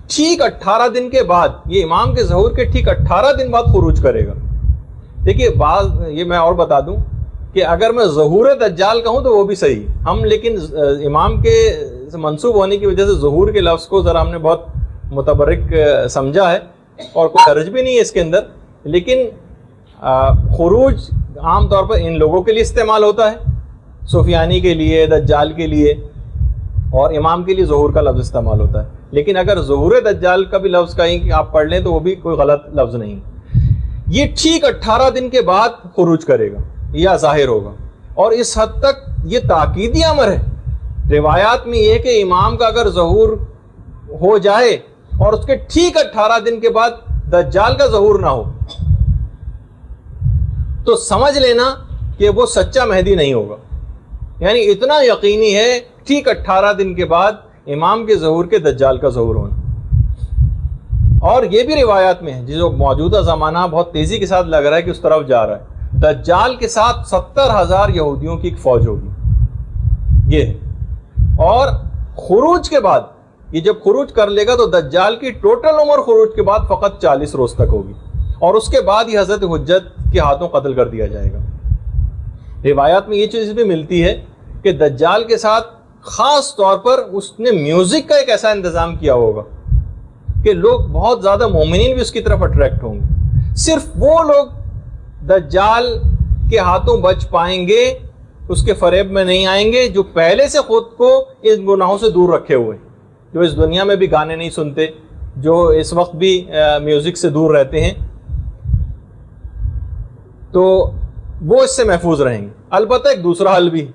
ٹھیک 18 دن کے بعد، یہ امام کے ظہور کے ٹھیک 18 دن بعد خروج کرے گا۔ دیکھیے بعض یہ میں اور بتا دوں کہ اگر میں ظہور دجال کہوں تو وہ بھی صحیح ہم، لیکن امام کے منسوب ہونے کی وجہ سے ظہور کے لفظ کو ذرا ہم نے بہت متبرک سمجھا ہے اور کوئی حرج بھی نہیں ہے اس کے اندر، لیکن خروج عام طور پر ان لوگوں کے لیے استعمال ہوتا ہے، سفیانی کے لیے، دجال کے لیے، اور امام کے لیے ظہور کا لفظ استعمال ہوتا ہے۔ لیکن اگر ظہور دجال کا بھی لفظ کہیں کہ آپ پڑھ لیں تو وہ بھی کوئی غلط لفظ نہیں۔ یہ ٹھیک 18 دن کے بعد خروج کرے گا یا ظاہر ہوگا، اور اس حد تک یہ تاکیدی امر ہے۔ روایات میں یہ کہ امام کا اگر ظہور ہو جائے اور اس کے ٹھیک 18 دن کے بعد دجال کا ظہور نہ ہو تو سمجھ لینا کہ وہ سچا مہدی نہیں ہوگا، یعنی اتنا یقینی ہے ٹھیک 18 دن کے بعد امام کے ظہور کے دجال کا ظہور ہونا۔ اور یہ بھی روایات میں ہے، جو موجودہ زمانہ بہت تیزی کے ساتھ لگ رہا ہے کہ اس طرف جا رہا ہے، دجال کے ساتھ 70,000 یہودیوں کی ایک فوج ہوگی، یہ ہے۔ اور خروج کے بعد یہ جب خروج کر لے گا تو دجال کی ٹوٹل عمر خروج کے بعد فقط 40 روز تک ہوگی، اور اس کے بعد ہی حضرت حجت کے ہاتھوں قتل کر دیا جائے گا۔ روایات میں یہ چیز بھی ملتی ہے کہ دجال کے ساتھ خاص طور پر اس نے میوزک کا ایک ایسا انتظام کیا ہوگا کہ لوگ بہت زیادہ مومنین بھی اس کی طرف اٹریکٹ ہوں گے۔ صرف وہ لوگ دجال کے ہاتھوں بچ پائیں گے، اس کے فریب میں نہیں آئیں گے، جو پہلے سے خود کو اس گناہوں سے دور رکھے ہوئے، جو اس دنیا میں بھی گانے نہیں سنتے، جو اس وقت بھی میوزک سے دور رہتے ہیں، تو وہ اس سے محفوظ رہیں گے۔ البتہ ایک دوسرا حل بھی،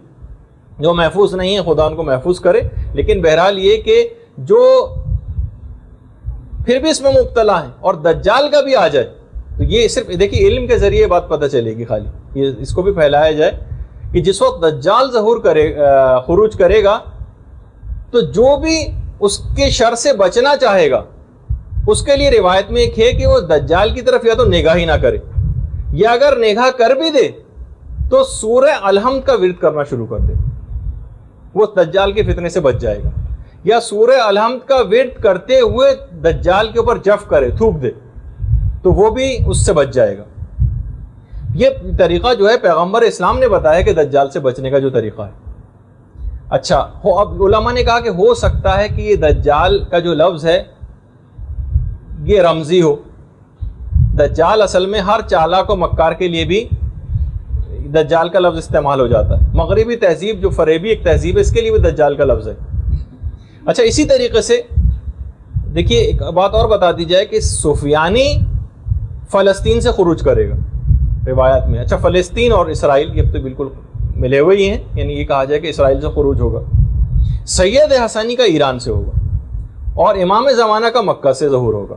جو محفوظ نہیں ہے خدا ان کو محفوظ کرے، لیکن بہرحال یہ کہ جو پھر بھی اس میں مبتلا ہیں اور دجال کا بھی آ جائے تو یہ صرف دیکھیے علم کے ذریعے بات پتہ چلے گی، خالی یہ اس کو بھی پھیلایا جائے کہ جس وقت دجال ظہور خروج کرے گا تو جو بھی اس کے شر سے بچنا چاہے گا اس کے لیے روایت میں ایک ہے کہ وہ دجال کی طرف یا تو نگاہ ہی نہ کرے، یا اگر نگاہ کر بھی دے تو سورہ الحمد کا ورد کرنا شروع کر دے، وہ دجال کے فتنے سے بچ جائے گا، یا سورہ الحمد کا ورد کرتے ہوئے دجال کے اوپر جف کرے، تھوک دے، تو وہ بھی اس سے بچ جائے گا۔ یہ طریقہ جو ہے پیغمبر اسلام نے بتایا کہ دجال سے بچنے کا جو طریقہ ہے۔ اچھا، اب علماء نے کہا کہ ہو سکتا ہے کہ یہ دجال کا جو لفظ ہے یہ رمزی ہو۔ دجال اصل میں ہر چالاک و مکار کے لیے بھی دجال کا لفظ استعمال ہو جاتا ہے۔ مغربی تہذیب جو فریبی ایک تہذیب ہے، اس کے لیے بھی دجال کا لفظ ہے۔ اچھا، اسی طریقے سے دیکھیے ایک بات اور بتا دی جائے کہ سفیانی فلسطین سے خروج کرے گا روایت میں۔ اچھا، فلسطین اور اسرائیل یہ تو بالکل ملے ہوئے ہی ہیں، یعنی یہ کہا جائے کہ اسرائیل سے خروج ہوگا۔ سید حسنی کا ایران سے ہوگا، اور امام زمانہ کا مکہ سے ظہور ہوگا۔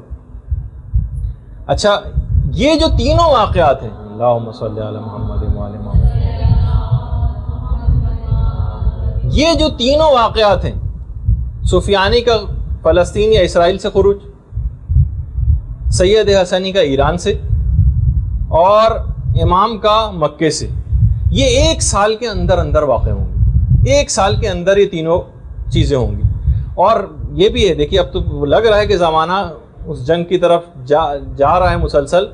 اچھا، یہ جو تینوں واقعات ہیں، اللہم صلی علی محمد وعلی محمد، یہ جو تینوں واقعات ہیں، سفیانی کا فلسطین یا اسرائیل سے خروج، سید حسنی کا ایران سے، اور امام کا مکے سے، یہ ایک سال کے اندر اندر واقع ہوں گے۔ ایک سال کے اندر یہ تینوں چیزیں ہوں گی۔ اور یہ بھی ہے، دیکھیے اب تو لگ رہا ہے کہ زمانہ اس جنگ کی طرف جا رہا ہے مسلسل۔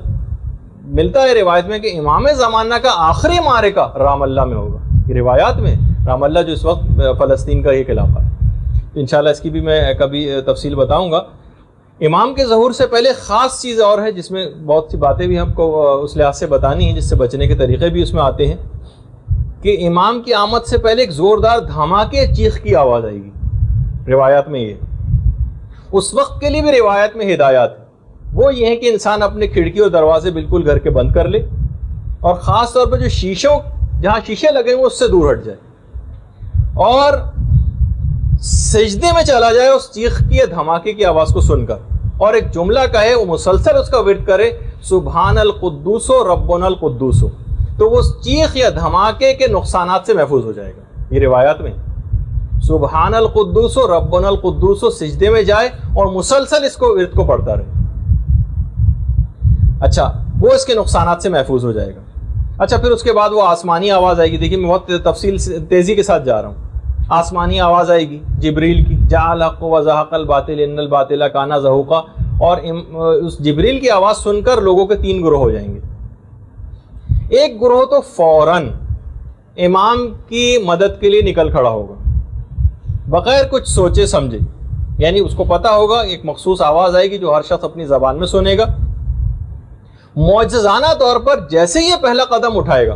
ملتا ہے روایت میں کہ امام زمانہ کا آخری معرکہ رام اللہ میں ہوگا۔ یہ روایات میں رام اللہ جو اس وقت فلسطین کا ایک علاقہ ہے، انشاءاللہ اس کی بھی میں کبھی تفصیل بتاؤں گا. امام کے ظہور سے پہلے خاص چیز اور ہے جس میں بہت سی باتیں بھی ہم کو اس لحاظ سے بتانی ہیں، جس سے بچنے کے طریقے بھی اس میں آتے ہیں، کہ امام کی آمد سے پہلے ایک زوردار دھماکے چیخ کی آواز آئے گی. روایات میں یہ اس وقت کے لیے بھی روایت میں ہدایات ہے، وہ یہ ہے کہ انسان اپنے کھڑکی اور دروازے بالکل گھر کے بند کر لے، اور خاص طور پر جو شیشوں جہاں شیشے لگے ہیں اس سے دور ہٹ جائے، اور سجدے میں چلا جائے اس چیخ کی یا دھماکے کی آواز کو سن کر، اور ایک جملہ کہے، وہ مسلسل اس کا ورد کرے، سبحان القدوس ربنا القدوس، تو وہ چیخ یا دھماکے کے نقصانات سے محفوظ ہو جائے گا. یہ روایات میں سبحان القدوس ربنا القدوس سجدے میں جائے اور مسلسل اس کو ورد کو پڑھتا رہے. اچھا، وہ اس کے نقصانات سے محفوظ ہو جائے گا. اچھا، پھر اس کے بعد وہ آسمانی آواز آئے گی. دیکھیے میں بہت تفصیل تیزی کے ساتھ جا رہا ہوں. آسمانی آواز آئے گی جبریل کی، جاء الحق وزهق الباطل ان الباطل کان زهوقا، اور اس جبریل کی آواز سن کر لوگوں کے 3 گروہ ہو جائیں گے. ایک گروہ تو فوراً امام کی مدد کے لیے نکل کھڑا ہوگا بغیر کچھ سوچے سمجھے، یعنی اس کو پتا ہوگا ایک مخصوص آواز آئے گی جو ہر شخص اپنی زبان میں سنے گا. معجزانہ طور پر جیسے ہی یہ پہلا قدم اٹھائے گا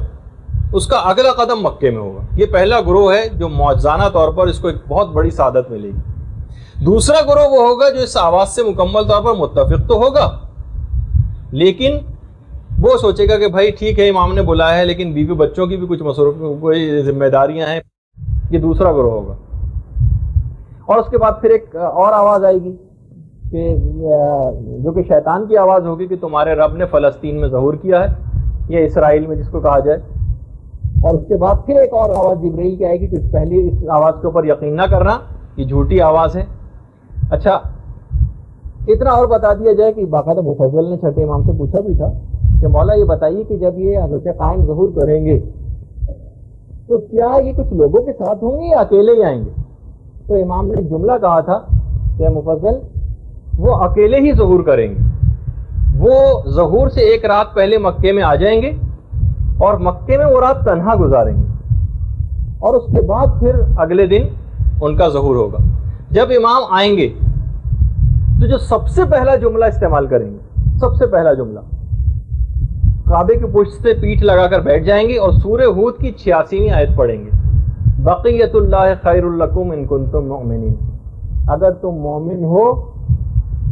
اس کا اگلا قدم مکے میں ہوگا. یہ پہلا گروہ ہے جو معجزانہ طور پر اس کو ایک بہت بڑی سعادت ملے گی. دوسرا گروہ وہ ہوگا جو اس آواز سے مکمل طور پر متفق تو ہوگا، لیکن وہ سوچے گا کہ بھائی ٹھیک ہے امام نے بلایا ہے لیکن بیوی بچوں کی بھی کچھ کوئی ذمہ داریاں ہیں. یہ دوسرا گروہ ہوگا. اور اس کے بعد پھر ایک اور آواز آئے گی کہ جو کہ شیطان کی آواز ہوگی کہ تمہارے رب نے فلسطین میں ظہور کیا ہے، یا اسرائیل میں جس کو کہا جائے. اور اس کے بعد پھر ایک اور آواز جبریل کی آئے گی کہ پہلی اس آواز کے اوپر یقین نہ کرنا، یہ جھوٹی آواز ہے. اچھا، اتنا اور بتا دیا جائے کہ باقاعدہ مفضل نے چھٹے امام سے پوچھا بھی تھا کہ مولا یہ بتائیے کہ جب یہ حضرت قائم ظہور کریں گے تو کیا یہ کچھ لوگوں کے ساتھ ہوں گے یا اکیلے ہی آئیں گے؟ تو امام نے ایک جملہ کہا تھا کہ مفضل وہ اکیلے ہی ظہور کریں گے. وہ ظہور سے ایک رات پہلے مکے میں آ جائیں گے اور مکے میں وہ رات تنہا گزاریں گے، اور اس کے بعد پھر اگلے دن ان کا ظہور ہوگا. جب امام آئیں گے تو جو سب سے پہلا جملہ استعمال کریں گے، سب سے پہلا جملہ کعبے کی پشت سے پیٹھ لگا کر بیٹھ جائیں گے اور سورہ ہود کی 86ویں آیت پڑھیں گے، بقیت اللہ خیر لکم ان کنتم مؤمنین. اگر تم مومن ہو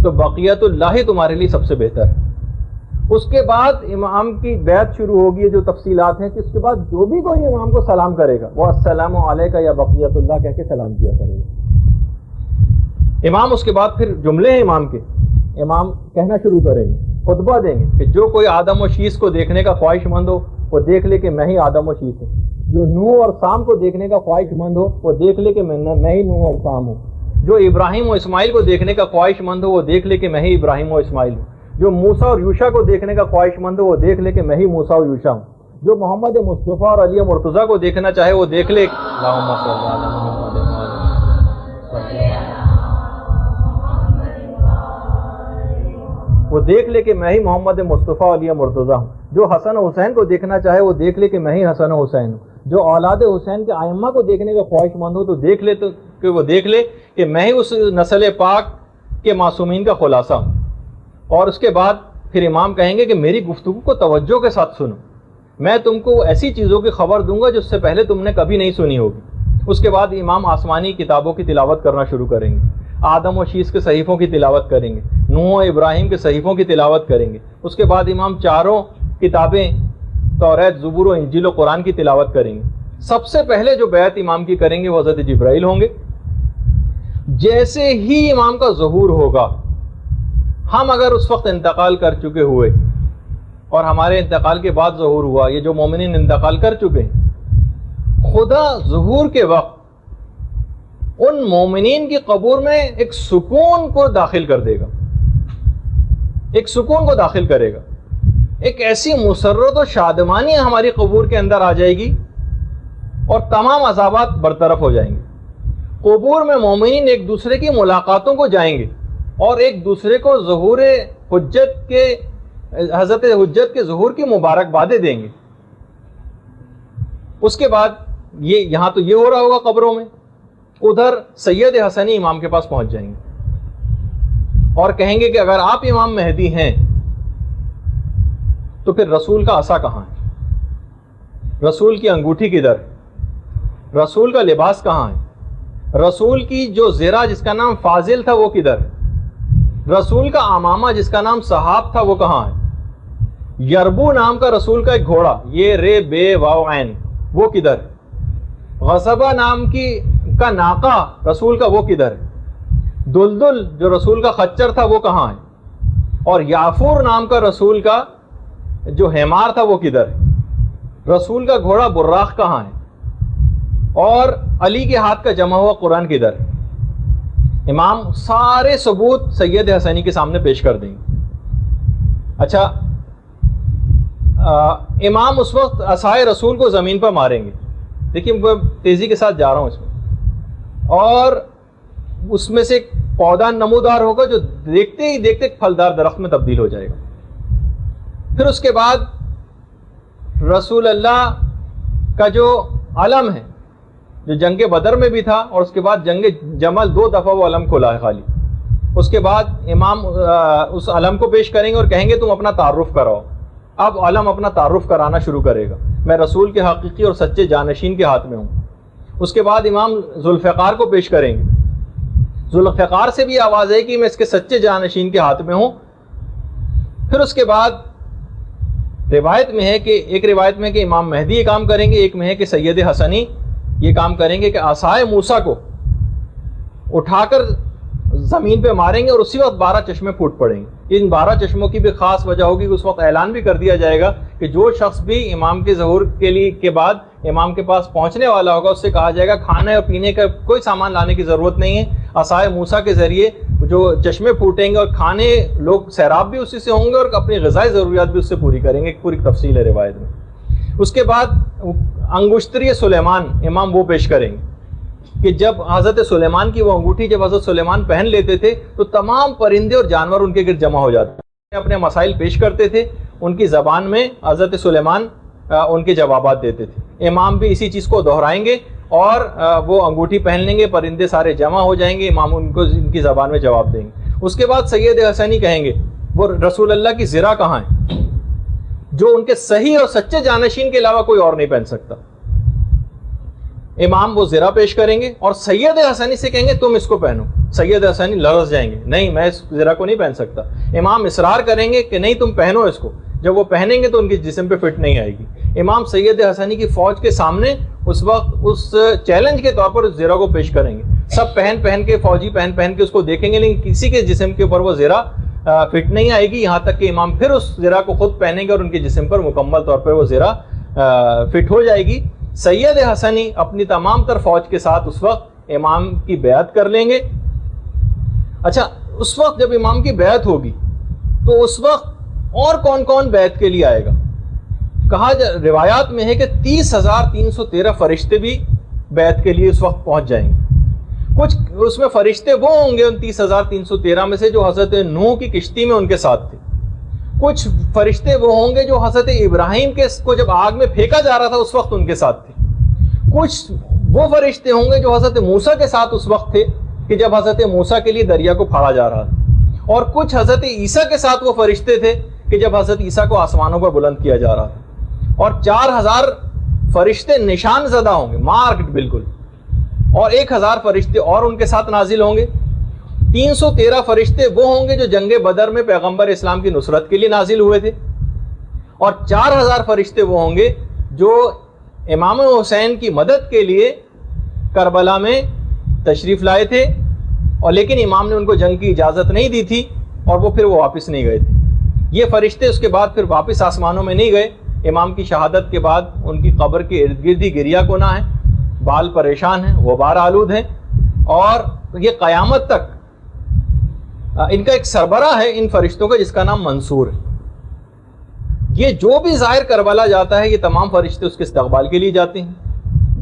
تو بقیت اللہ تمہارے لیے سب سے بہتر ہے. اس کے بعد امام کی بیعت شروع ہوگی، جو تفصیلات ہیں کہ اس کے بعد جو بھی کوئی امام کو سلام کرے گا وہ السلام علیکہ یا بقیت اللہ کہہ کے سلام کیا کرے گا. امام اس کے بعد پھر جملے ہیں امام کے، امام کہنا شروع کریں گے، خطبہ دیں گے کہ جو کوئی آدم و شیس کو دیکھنے کا خواہش مند ہو وہ دیکھ لے کہ میں ہی آدم و شیس ہوں، جو نوح اور سام کو دیکھنے کا خواہش مند ہو وہ دیکھ لے کہ میں ہی نوح اور سام ہوں، جو ابراہیم و اسماعیل کو دیکھنے کا خواہش مند ہو وہ دیکھ لے کہ میں ہی ابراہیم و اسماعیل ہوں، جو موسیٰ اور یوشع کو دیکھنے کا خواہش مند ہو وہ دیکھ لے کہ میں ہی موسیٰ اور یوشع ہوں، جو محمد مصطفیٰ اور علی مرتضیٰ کو دیکھنا چاہے وہ دیکھ لے اللہم صل علی محمد وہ دیکھ لے کہ میں ہی محمد مصطفیٰ علی مرتضیٰ ہوں، جو حسن و حسین کو دیکھنا چاہے وہ دیکھ لے کہ میں ہی حسن و حسین ہوں، جو اولاد حسین کے ائمہ کو دیکھنے کا خواہش مند ہو تو دیکھ لے کہ وہ دیکھ لے کہ میں ہی اس نسل پاک کے معصومین کا خلاصہ ہوں. اور اس کے بعد پھر امام کہیں گے کہ میری گفتگو کو توجہ کے ساتھ سنو، میں تم کو ایسی چیزوں کی خبر دوں گا جس سے پہلے تم نے کبھی نہیں سنی ہوگی. اس کے بعد امام آسمانی کتابوں کی تلاوت کرنا شروع کریں گے، آدم و شیس کے صحیفوں کی تلاوت کریں گے، نوح و ابراہیم کے صحیفوں کی تلاوت کریں گے. اس کے بعد امام چاروں کتابیں توریت، زبور و انجیل و قرآن کی تلاوت کریں گے. سب سے پہلے جو بیعت امام کی کریں گے وہ حضرت جبرائیل ہوں گے. جیسے ہی امام کا ظہور ہوگا، ہم اگر اس وقت انتقال کر چکے ہوئے اور ہمارے انتقال کے بعد ظہور ہوا، یہ جو مومنین انتقال کر چکے ہیں، خدا ظہور کے وقت ان مومنین کی قبور میں ایک سکون کو داخل کر دے گا، ایک سکون کو داخل کرے گا، ایک ایسی مسرت و شادمانی ہماری قبور کے اندر آ جائے گی اور تمام عذابات برطرف ہو جائیں گے. قبور میں مومنین ایک دوسرے کی ملاقاتوں کو جائیں گے اور ایک دوسرے کو ظہور حجت کے حضرت حجت کے ظہور کی مبارکبادیں دیں گے. اس کے بعد یہاں تو یہ ہو رہا ہوگا قبروں میں، ادھر سید حسنی امام کے پاس پہنچ جائیں گے اور کہیں گے کہ اگر آپ امام مہدی ہیں تو پھر رسول کا عصا کہاں ہے؟ رسول کی انگوٹھی کدھر ہے؟ رسول کا لباس کہاں ہے؟ رسول کی جو زرہ جس کا نام فاضل تھا وہ کدھر ہے؟ رسول کا امامہ جس کا نام صحاب تھا وہ کہاں ہے؟ یربو نام کا رسول کا ایک گھوڑا، یہ رے بے واو عین، وہ کدھر ہے؟ غصبہ نام کا ناقہ رسول کا وہ کدھر ہے؟ دلدل جو رسول کا خچر تھا وہ کہاں ہے؟ اور یافور نام کا رسول کا جو حمار تھا وہ کدھر ہے؟ رسول کا گھوڑا براق کہاں ہے؟ اور علی کے ہاتھ کا جمع ہوا قرآن کدھر ہے؟ امام سارے ثبوت سید حسنی کے سامنے پیش کر دیں گے۔ اچھا، امام اس وقت عصائے رسول کو زمین پر ماریں گے، دیکھیے میں تیزی کے ساتھ جا رہا ہوں اس میں، اور اس میں سے ایک پودا نمودار ہوگا جو دیکھتے ہی دیکھتے ایک پھلدار درخت میں تبدیل ہو جائے گا۔ پھر اس کے بعد رسول اللہ کا جو علم ہے، جو جنگ بدر میں بھی تھا اور اس کے بعد جنگ جمل 2 دفعہ وہ علم کھلا ہے خالی، اس کے بعد امام اس علم کو پیش کریں گے اور کہیں گے تم اپنا تعارف کراؤ۔ اب علم اپنا تعارف کرانا شروع کرے گا، میں رسول کے حقیقی اور سچے جانشین کے ہاتھ میں ہوں۔ اس کے بعد امام ذوالفقار کو پیش کریں گے، ذوالفقار سے بھی آواز ہے کہ میں اس کے سچے جانشین کے ہاتھ میں ہوں۔ پھر اس کے بعد روایت میں ہے کہ ایک روایت میں کہ امام مہدی یہ کام کریں گے، ایک میں ہے کہ سید حسنی یہ کام کریں گے کہ عصائے موسیٰ کو اٹھا کر زمین پہ ماریں گے اور اسی وقت 12 چشمے پھوٹ پڑیں گے۔ ان 12 چشموں کی بھی خاص وجہ ہوگی کہ اس وقت اعلان بھی کر دیا جائے گا کہ جو شخص بھی امام کے ظہور کے بعد امام کے پاس پہنچنے والا ہوگا اس سے کہا جائے گا کھانے اور پینے کا کوئی سامان لانے کی ضرورت نہیں ہے، عصائے موسیٰ کے ذریعے جو چشمے پھوٹیں گے اور کھانے لوگ سیراب بھی اسی سے ہوں گے اور اپنی غذائی ضروریات بھی اس سے پوری کریں گے، ایک پوری تفصیل ہے روایت میں۔ اس کے بعد انگشتری سلیمان امام وہ پیش کریں گے کہ جب حضرت سلیمان کی وہ انگوٹھی جب حضرت سلیمان پہن لیتے تھے تو تمام پرندے اور جانور ان کے گرد جمع ہو جاتے تھے، اپنے مسائل پیش کرتے تھے، ان کی زبان میں حضرت سلیمان ان کے جوابات دیتے تھے۔ امام بھی اسی چیز کو دہرائیں گے اور وہ انگوٹھی پہن لیں گے، پرندے سارے جمع ہو جائیں گے، امام ان کو ان کی زبان میں جواب دیں گے۔ اس کے بعد سید حسنی کہیں گے وہ رسول اللہ کی زرہ کہاں ہے جو ان کے صحیح اور سچے جانشین کے علاوہ کوئی اور نہیں پہن سکتا۔ امام وہ زرہ پیش کریں گے اور سید حسنی سے کہیں گے تم اس کو پہنو۔ سید حسنی لرز جائیں گے، نہیں میں اس زرہ کو نہیں پہن سکتا۔ امام اصرار کریں گے کہ نہیں تم پہنو اس کو، جب وہ پہنیں گے تو ان کے جسم پہ فٹ نہیں آئے گی۔ امام سید حسنی کی فوج کے سامنے اس وقت اس چیلنج کے طور پر اس زرہ کو پیش کریں گے، سب پہن کے فوجی پہن کے اس کو دیکھیں گے، لیکن کسی کے جسم کے اوپر وہ زرہ فٹ نہیں آئے گی، یہاں تک کہ امام پھر اس زرہ کو خود پہنیں گے اور ان کے جسم پر مکمل طور پر وہ زرہ فٹ ہو جائے گی۔ سید حسنی اپنی تمام تر فوج کے ساتھ اس وقت امام کی بیعت کر لیں گے۔ اچھا، اس وقت جب امام کی بیعت ہوگی تو اس وقت اور کون کون بیعت کے لیے آئے گا؟ کہا روایات میں ہے کہ 30,313 فرشتے بھی بیعت کے لیے اس وقت پہنچ جائیں گے۔ کچھ اس میں فرشتے وہ ہوں گے ان 30,313 میں سے جو حضرت نوح کی کشتی میں ان کے ساتھ تھے، کچھ فرشتے وہ ہوں گے جو حضرت ابراہیم کو جب آگ میں پھینکا جا رہا تھا اس وقت ان کے ساتھ تھے، کچھ وہ فرشتے ہوں گے جو حضرت موسیٰ کے ساتھ اس وقت تھے کہ جب حضرت موسیٰ کے لیے دریا کو پھاڑا جا رہا تھا، اور کچھ حضرت عیسیٰ کے ساتھ وہ فرشتے تھے کہ جب حضرت عیسیٰ کو آسمانوں پر بلند کیا جا رہا تھا، اور 4,000 فرشتے نشان زدہ ہوں گے، مارکڈ بالکل، اور 1,000 فرشتے اور ان کے ساتھ نازل ہوں گے۔ 313 فرشتے وہ ہوں گے جو جنگ بدر میں پیغمبر اسلام کی نصرت کے لیے نازل ہوئے تھے، اور 4,000 فرشتے وہ ہوں گے جو امام حسین کی مدد کے لیے کربلا میں تشریف لائے تھے، اور لیکن امام نے ان کو جنگ کی اجازت نہیں دی تھی اور وہ پھر واپس نہیں گئے تھے۔ یہ فرشتے اس کے بعد پھر واپس آسمانوں میں نہیں گئے۔ امام کی شہادت کے بعد ان کی قبر کے ارد گرد ہی گریہ کنا ہے، بال پریشان ہیں، غبار آلود ہیں، اور یہ قیامت تک ان کا ایک سربراہ ہے ان فرشتوں کا جس کا نام منصور ہے۔ یہ جو بھی زائر کربلا جاتا ہے یہ تمام فرشتے اس کے استقبال کے لیے جاتے ہیں۔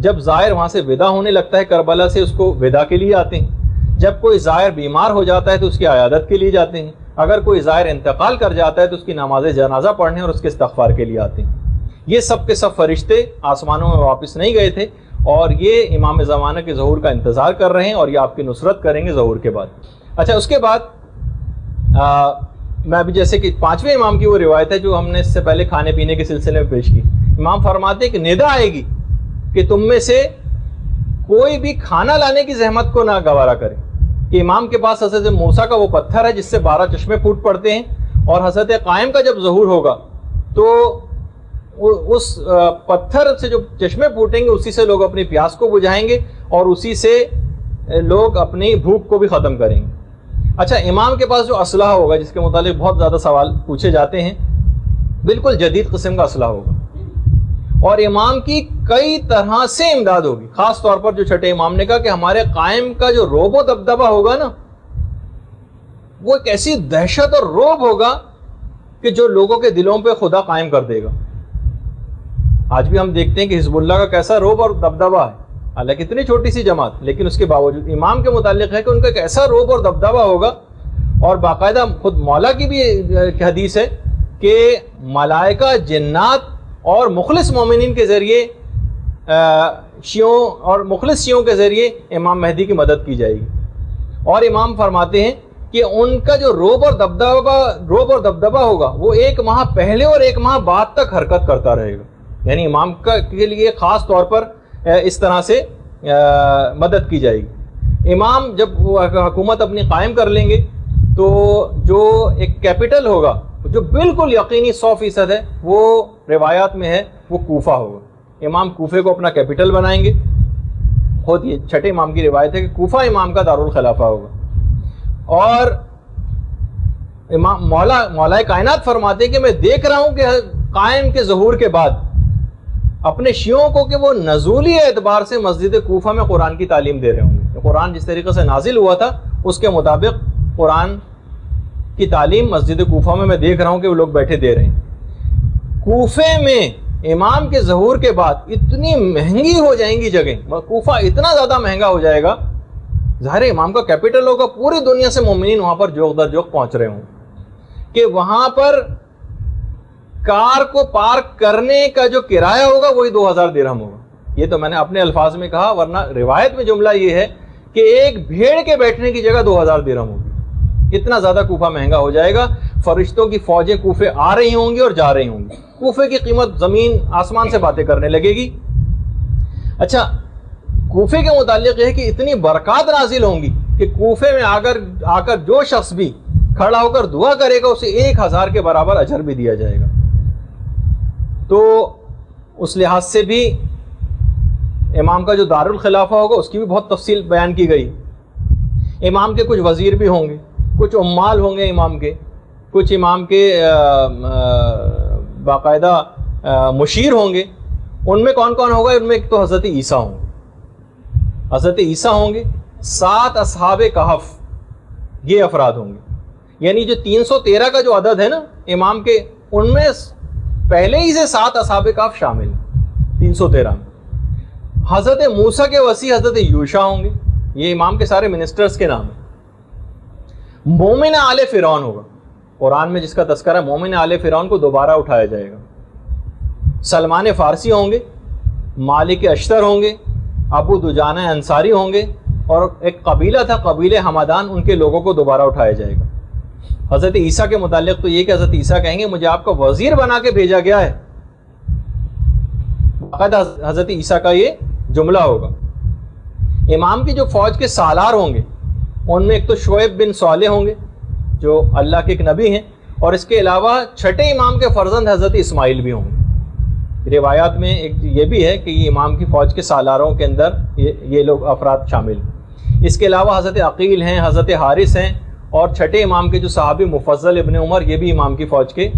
جب زائر وہاں سے ودا ہونے لگتا ہے کربلا سے، اس کو ودا کے لیے آتے ہیں۔ جب کوئی زائر بیمار ہو جاتا ہے تو اس کی عیادت کے لیے جاتے ہیں۔ اگر کوئی زائر انتقال کر جاتا ہے تو اس کی نماز جنازہ پڑھنے اور اس کے استغفار کے لیے آتے ہیں۔ یہ سب کے سب فرشتے آسمانوں میں واپس نہیں گئے تھے، اور یہ امام زمانہ کے ظہور کا انتظار کر رہے ہیں اور یہ آپ کی نصرت کریں گے ظہور کے بعد. اچھا اس کے بعد میں ابھی جیسے کہ 5ویں امام کی وہ روایت ہے جو ہم نے اس سے پہلے کھانے پینے کے سلسلے میں پیش کی. امام فرماتے ہیں کہ ندا آئے گی کہ تم میں سے کوئی بھی کھانا لانے کی زحمت کو نہ گوارا کرے. کہ امام کے پاس حضرت موسیٰ کا وہ پتھر ہے جس سے 12 چشمے پھوٹ پڑتے ہیں, اور حضرت قائم کا جب ظہور ہوگا تو اس پتھر سے جو چشمے پھوٹیں گے اسی سے لوگ اپنی پیاس کو بجھائیں گے اور اسی سے لوگ اپنی بھوک کو بھی ختم کریں گے. اچھا امام کے پاس جو اسلحہ ہوگا جس کے متعلق بہت زیادہ سوال پوچھے جاتے ہیں, بالکل جدید قسم کا اسلحہ ہوگا اور امام کی کئی طرح سے امداد ہوگی. خاص طور پر جو چھٹے امام نے کہا کہ ہمارے قائم کا جو روب و دبدبہ ہوگا نا وہ ایک ایسی دہشت اور روب ہوگا کہ جو لوگوں کے دلوں پہ خدا قائم کر دے گا. آج بھی ہم دیکھتے ہیں کہ حزب اللہ کا کیسا روب اور دبدبہ ہے, حالانکہ اتنی چھوٹی سی جماعت, لیکن اس کے باوجود امام کے متعلق ہے کہ ان کا ایک ایسا روب اور دبدبہ ہوگا. اور باقاعدہ خود مولا کی بھی حدیث ہے کہ ملائکہ, جنات اور مخلص مومنین کے ذریعے شیعوں اور مخلص شیعوں کے ذریعے امام مہدی کی مدد کی جائے گی. اور امام فرماتے ہیں کہ ان کا جو روب اور دبدبہ ہوگا وہ 1 ماہ پہلے اور 1 ماہ بعد تک حرکت کرتا رہے گا. یعنی امام کے لیے خاص طور پر اس طرح سے مدد کی جائے گی. امام جب وہ حکومت اپنی قائم کر لیں گے تو جو ایک کیپٹل ہوگا جو بالکل یقینی 100% ہے, وہ روایات میں ہے وہ کوفہ ہوگا. امام کوفے کو اپنا کیپٹل بنائیں گے. خود یہ چھٹے امام کی روایت ہے کہ کوفہ امام کا دارالخلافہ ہوگا. اور امام مولا کائنات فرماتے ہیں کہ میں دیکھ رہا ہوں کہ قائم کے ظہور کے بعد اپنے شیعوں کو کہ وہ نزولی اعتبار سے مسجد کوفہ میں قرآن کی تعلیم دے رہے ہوں گے. قرآن جس طریقے سے نازل ہوا تھا اس کے مطابق قرآن کی تعلیم مسجد کوفہ میں دیکھ رہا ہوں کہ وہ لوگ بیٹھے دے رہے ہیں. کوفے میں امام کے ظہور کے بعد اتنی مہنگی ہو جائیں گی جگہیں, کوفہ اتنا زیادہ مہنگا ہو جائے گا, ظاہر امام کا کیپٹل ہوگا, پوری دنیا سے مومنین وہاں پر جوق در جوق پہنچ رہے ہوں کہ وہاں پر کار کو پارک کرنے کا جو کرایہ ہوگا وہی 2000 درہم ہوگا. یہ تو میں نے اپنے الفاظ میں کہا, ورنہ روایت میں جملہ یہ ہے کہ ایک بھیڑ کے بیٹھنے کی جگہ 2000 درہم ہوگی. اتنا زیادہ کوفہ مہنگا ہو جائے گا. فرشتوں کی فوجیں کوفے آ رہی ہوں گی اور جا رہی ہوں گی. کوفے کی قیمت زمین آسمان سے باتیں کرنے لگے گی. اچھا کوفے کے متعلق یہ ہے کہ اتنی برکات نازل ہوں گی کہ کوفے میں آ کر جو شخص بھی کھڑا ہو کر دعا کرے گا اسے 1000 کے برابر اجر بھی دیا جائے گا. تو اس لحاظ سے بھی امام کا جو دارالخلافہ ہوگا اس کی بھی بہت تفصیل بیان کی گئی. امام کے کچھ وزیر بھی ہوں گے, کچھ عمال ہوں گے امام کے, کچھ امام کے باقاعدہ مشیر ہوں گے. ان میں کون کون ہوگا؟ ان میں ایک تو حضرت عیسیٰ ہوں گے, حضرت عیسیٰ ہوں گے. 7 اصحاب کہف یہ افراد ہوں گے. یعنی جو 313 کا جو عدد ہے نا امام کے, ان میں پہلے ہی سے 7 اصحاب کہف شامل ہیں 313 میں. حضرت موسیٰ کے وصی حضرت یوشع ہوں گے. یہ امام کے سارے منسٹرز کے نام ہیں. مومن آل فرعون ہوگا. قرآن میں جس کا تذکرہ ہے مومن آل فرعون کو دوبارہ اٹھایا جائے گا. سلمان فارسی ہوں گے, مالک اشتر ہوں گے, ابو دجانہ انصاری ہوں گے, اور ایک قبیلہ تھا قبیلہ حمدان, ان کے لوگوں کو دوبارہ اٹھایا جائے گا. حضرت عیسیٰ کے متعلق تو یہ کہ حضرت عیسیٰ کہیں گے مجھے آپ کا وزیر بنا کے بھیجا گیا ہے. حضرت عیسیٰ کا یہ جملہ ہوگا. امام کی جو فوج کے سالار ہوں گے ان میں ایک تو شعیب بن صالح ہوں گے جو اللہ کے ایک نبی ہیں, اور اس کے علاوہ چھٹے امام کے فرزند حضرت اسماعیل بھی ہوں گے. روایات میں ایک یہ بھی ہے کہ یہ امام کی فوج کے سالاروں کے اندر یہ لوگ افراد شامل ہیں. اس کے علاوہ حضرت عقیل ہیں, حضرت حارث ہیں, اور چھٹے امام کے جو صحابی مفضل ابن عمر یہ بھی امام کی فوج کے,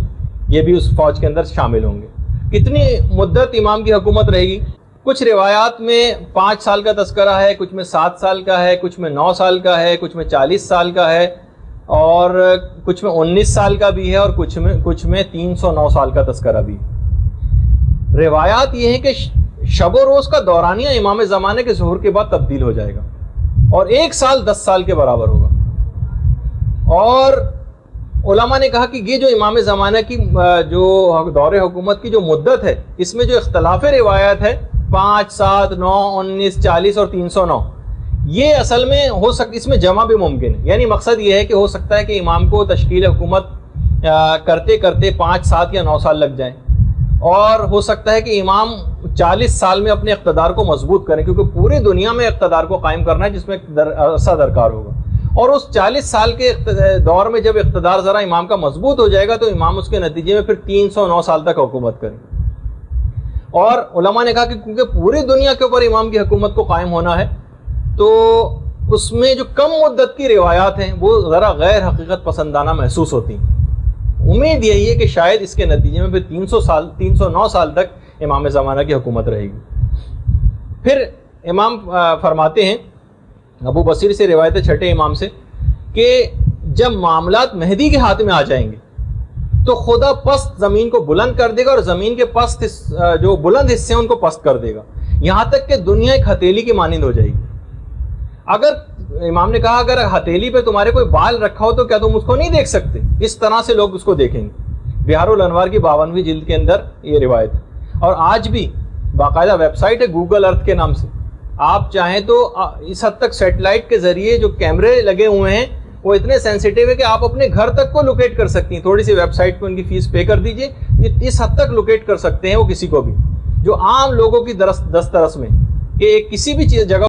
یہ بھی اس فوج کے اندر شامل ہوں گے. کتنی مدت امام کی حکومت رہے گی؟ کچھ روایات میں 5 سال کا تذکرہ ہے, کچھ میں 7 سال کا ہے, کچھ میں 9 سال کا ہے, کچھ میں 40 سال کا ہے, اور کچھ میں 19 سال کا بھی ہے, اور کچھ میں 309 سال کا تذکرہ بھی. روایات یہ ہیں کہ شب و روز کا دورانیہ امام زمانے کے ظہور کے بعد تبدیل ہو جائے گا اور 1 سال 10 سال کے برابر ہوگا. اور علماء نے کہا کہ یہ جو امام زمانہ کی جو دور حکومت کی جو مدت ہے اس میں جو اختلاف روایات ہے 5, 7, 9, 19, 40 اور 309 یہ اصل میں ہو سکتا، اس میں جمع بھی ممکن ہے. یعنی مقصد یہ ہے کہ ہو سکتا ہے کہ امام کو تشکیل حکومت کرتے کرتے 5, 7 یا 9 سال لگ جائیں، اور ہو سکتا ہے کہ امام 40 سال میں اپنے اقتدار کو مضبوط کریں، کیونکہ پوری دنیا میں اقتدار کو قائم کرنا ہے جس میں عرصہ درکار ہوگا. اور اس 40 سال کے دور میں جب اقتدار ذرا امام کا مضبوط ہو جائے گا تو امام اس کے نتیجے میں پھر 309 سال تک حکومت کریں. اور علماء نے کہا کہ کیونکہ پوری دنیا کے اوپر امام کی حکومت کو قائم ہونا ہے تو اس میں جو کم مدت کی روایات ہیں وہ ذرا غیر حقیقت پسندانہ محسوس ہوتی ہیں. امید یہی ہے کہ شاید اس کے نتیجے میں پھر 309 سال تک امام زمانہ کی حکومت رہے گی. پھر امام فرماتے ہیں، ابو بصیر سے روایت ہے چھٹے امام سے، کہ جب معاملات مہدی کے ہاتھ میں آ جائیں گے تو خدا پست زمین کو بلند کر دے گا، اور زمین کے پست جو بلند حصے ہیں ان کو پست کر دے گا، یہاں تک کہ دنیا ایک ہتھیلی کی مانند ہو جائے گی. اگر امام نے کہا اگر ہتھیلی پہ تمہارے کوئی بال رکھا ہو تو کیا تم اس کو نہیں دیکھ سکتے؟ اس طرح سے لوگ اس کو دیکھیں گے. بہار الانوار کی 52ویں جلد کے اندر یہ روایت ہے. اور آج بھی باقاعدہ ویب سائٹ ہے گوگل ارتھ کے نام سے، آپ چاہیں تو اس حد تک سیٹلائٹ کے ذریعے جو کیمرے لگے ہوئے ہیں وہ اتنے سینسیٹیو ہے کہ آپ اپنے گھر تک کو لوکیٹ کر سکتی ہیں. تھوڑی سی ویب سائٹ پہ ان کی فیس پے کر دیجئے، اس حد تک لوکیٹ کر سکتے ہیں وہ کسی کو بھی، جو عام لوگوں کی دسترس میں کہ کسی بھی جگہ